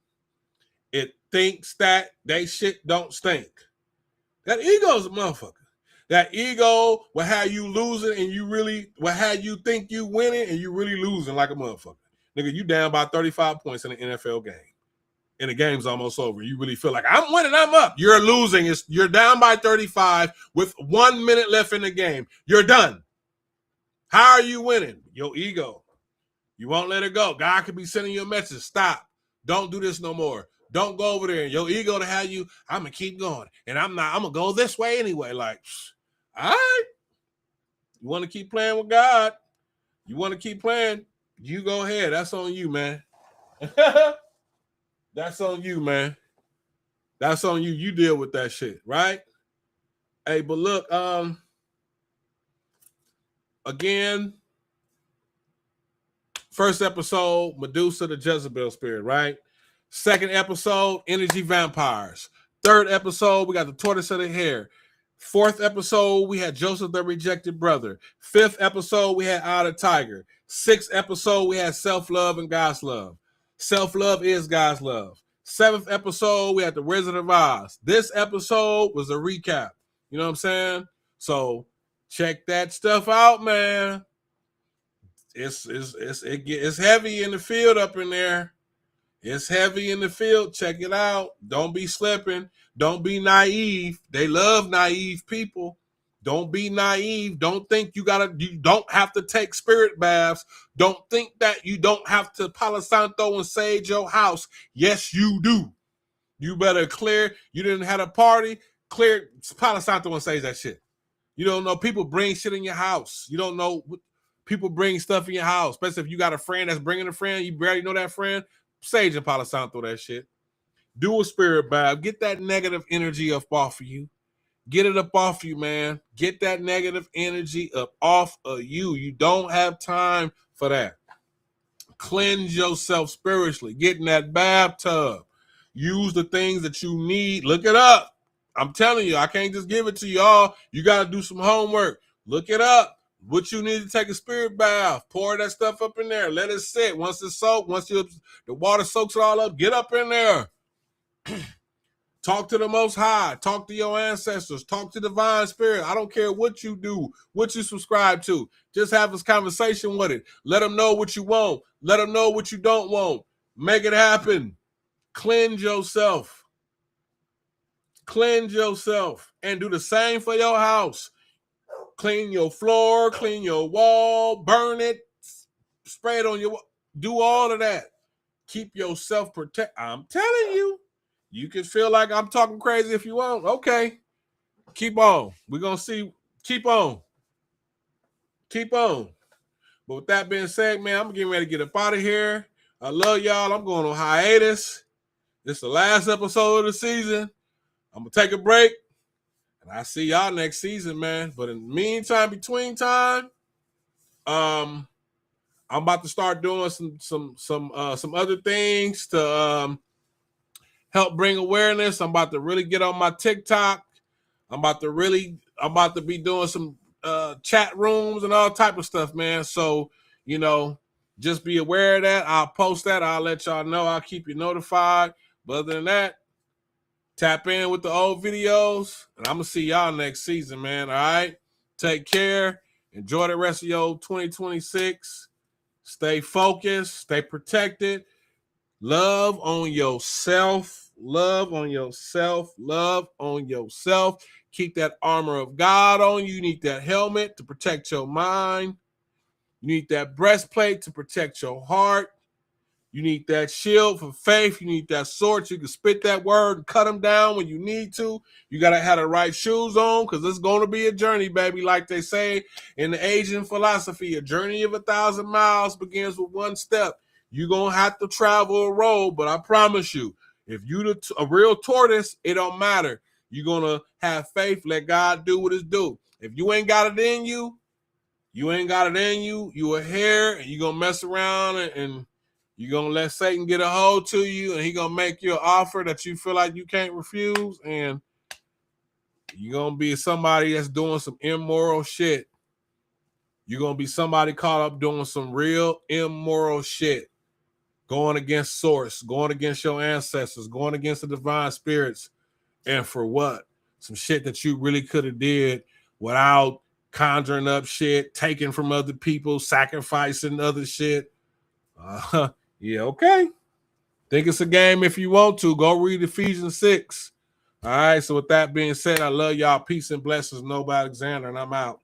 A: It thinks that they shit don't stink. That ego is a motherfucker. That ego will have you losing and will have you think you winning and you really losing like a motherfucker. Nigga, you down by 35 points in an NFL game. And the game's almost over. You really feel like I'm winning, I'm up. You're losing. You're down by 35 with 1 minute left in the game. You're done. How are you winning? Your ego. You won't let it go. God could be sending you a message. Stop. Don't do this no more. Don't go over there. Your ego to have you, I'm going to keep going. And I'm going to go this way anyway. Like, all right. You want to keep playing with God? You want to keep playing? You go ahead. That's on you, man. That's on you, man. That's on you. You deal with that shit, right? Hey, but look, again, first episode, Medusa the Jezebel spirit, right? Second episode, energy vampires. Third episode, we got the tortoise of the hare. Fourth episode, we had Joseph the rejected brother. Fifth episode, we had Eye the Tiger. Sixth episode, we had self-love and God's love. Self-love is God's love. Seventh episode, we had the Wizard of Oz. This episode was a recap. You know what I'm saying? So check that stuff out, man. It's heavy in the field up in there. It's heavy in the field. Check it out. Don't be slipping. Don't be naive. They love naive people. Don't be naive. Don't think you don't have to take spirit baths. Don't think that you don't have to Palo Santo and sage your house. Yes, you do. You better clear. You didn't have a party. Clear Palo Santo and sage that shit. You don't know. People bring shit in your house. You don't know. People bring stuff in your house. Especially if you got a friend that's bringing a friend. You barely know that friend. Sage and Palo Santo that shit. Do a spirit bath. Get that negative energy up off of you. Get it up off you, man. Get that negative energy up off of you. You don't have time for that. Cleanse yourself spiritually. Get in that bathtub. Use the things that you need. Look it up. I'm telling you, I can't just give it to y'all. You got to do some homework. Look it up. What you need to take a spirit bath. Pour that stuff up in there. Let it sit. Once it's soaked, the water soaks it all up, get up in there. Talk to the Most High. Talk to your ancestors. Talk to divine spirit. I don't care what you do, what you subscribe to. Just have this conversation with it. Let them know what you want. Let them know what you don't want. Make it happen. Cleanse yourself. Cleanse yourself. And do the same for your house. Clean your floor. Clean your wall. Burn it. Spray it on your wall. Do all of that. Keep yourself protected. I'm telling you. You can feel like I'm talking crazy if you want. Okay. Keep on. We're going to see. Keep on. Keep on. But with that being said, man, I'm getting ready to get up out of here. I love y'all. I'm going on hiatus. This is the last episode of the season. I'm going to take a break. And I'll see y'all next season, man. But in the meantime, between time, I'm about to start doing some other things to help bring awareness. I'm about to really get on my TikTok. I'm about to be doing some chat rooms and all type of stuff, man. So, just be aware of that. I'll post that. I'll let y'all know. I'll keep you notified. But other than that, tap in with the old videos. And I'm going to see y'all next season, man. All right? Take care. Enjoy the rest of your 2026. Stay focused. Stay protected. Love on yourself. Love on yourself. Love on yourself. Keep that armor of God on you. You need that helmet to protect your mind. You need that breastplate to protect your heart. You need that shield for faith. You need that sword so you can spit that word and cut them down when you need to. You got to have the right shoes on because it's going to be a journey, baby. Like they say in the Asian philosophy, a journey of 1,000 miles begins with one step. You're going to have to travel a road, but I promise you, if you a real tortoise, it don't matter. You're going to have faith. Let God do what it's do. If you ain't got it in you, you ain't got it in you. You a hare, and you're going to mess around and you're going to let Satan get a hold to you, and he's going to make you an offer that you feel like you can't refuse, and you're going to be somebody that's doing some immoral shit. You're going to be somebody caught up doing some real immoral shit, going against source, going against your ancestors, going against the divine spirits, and for what? Some shit that you really could have did without conjuring up shit, taking from other people, sacrificing other shit. Yeah, okay. Think it's a game if you want to. Go read Ephesians 6. All right, so with that being said, I love y'all. Peace and blessings. Nobody Alexander, and I'm out.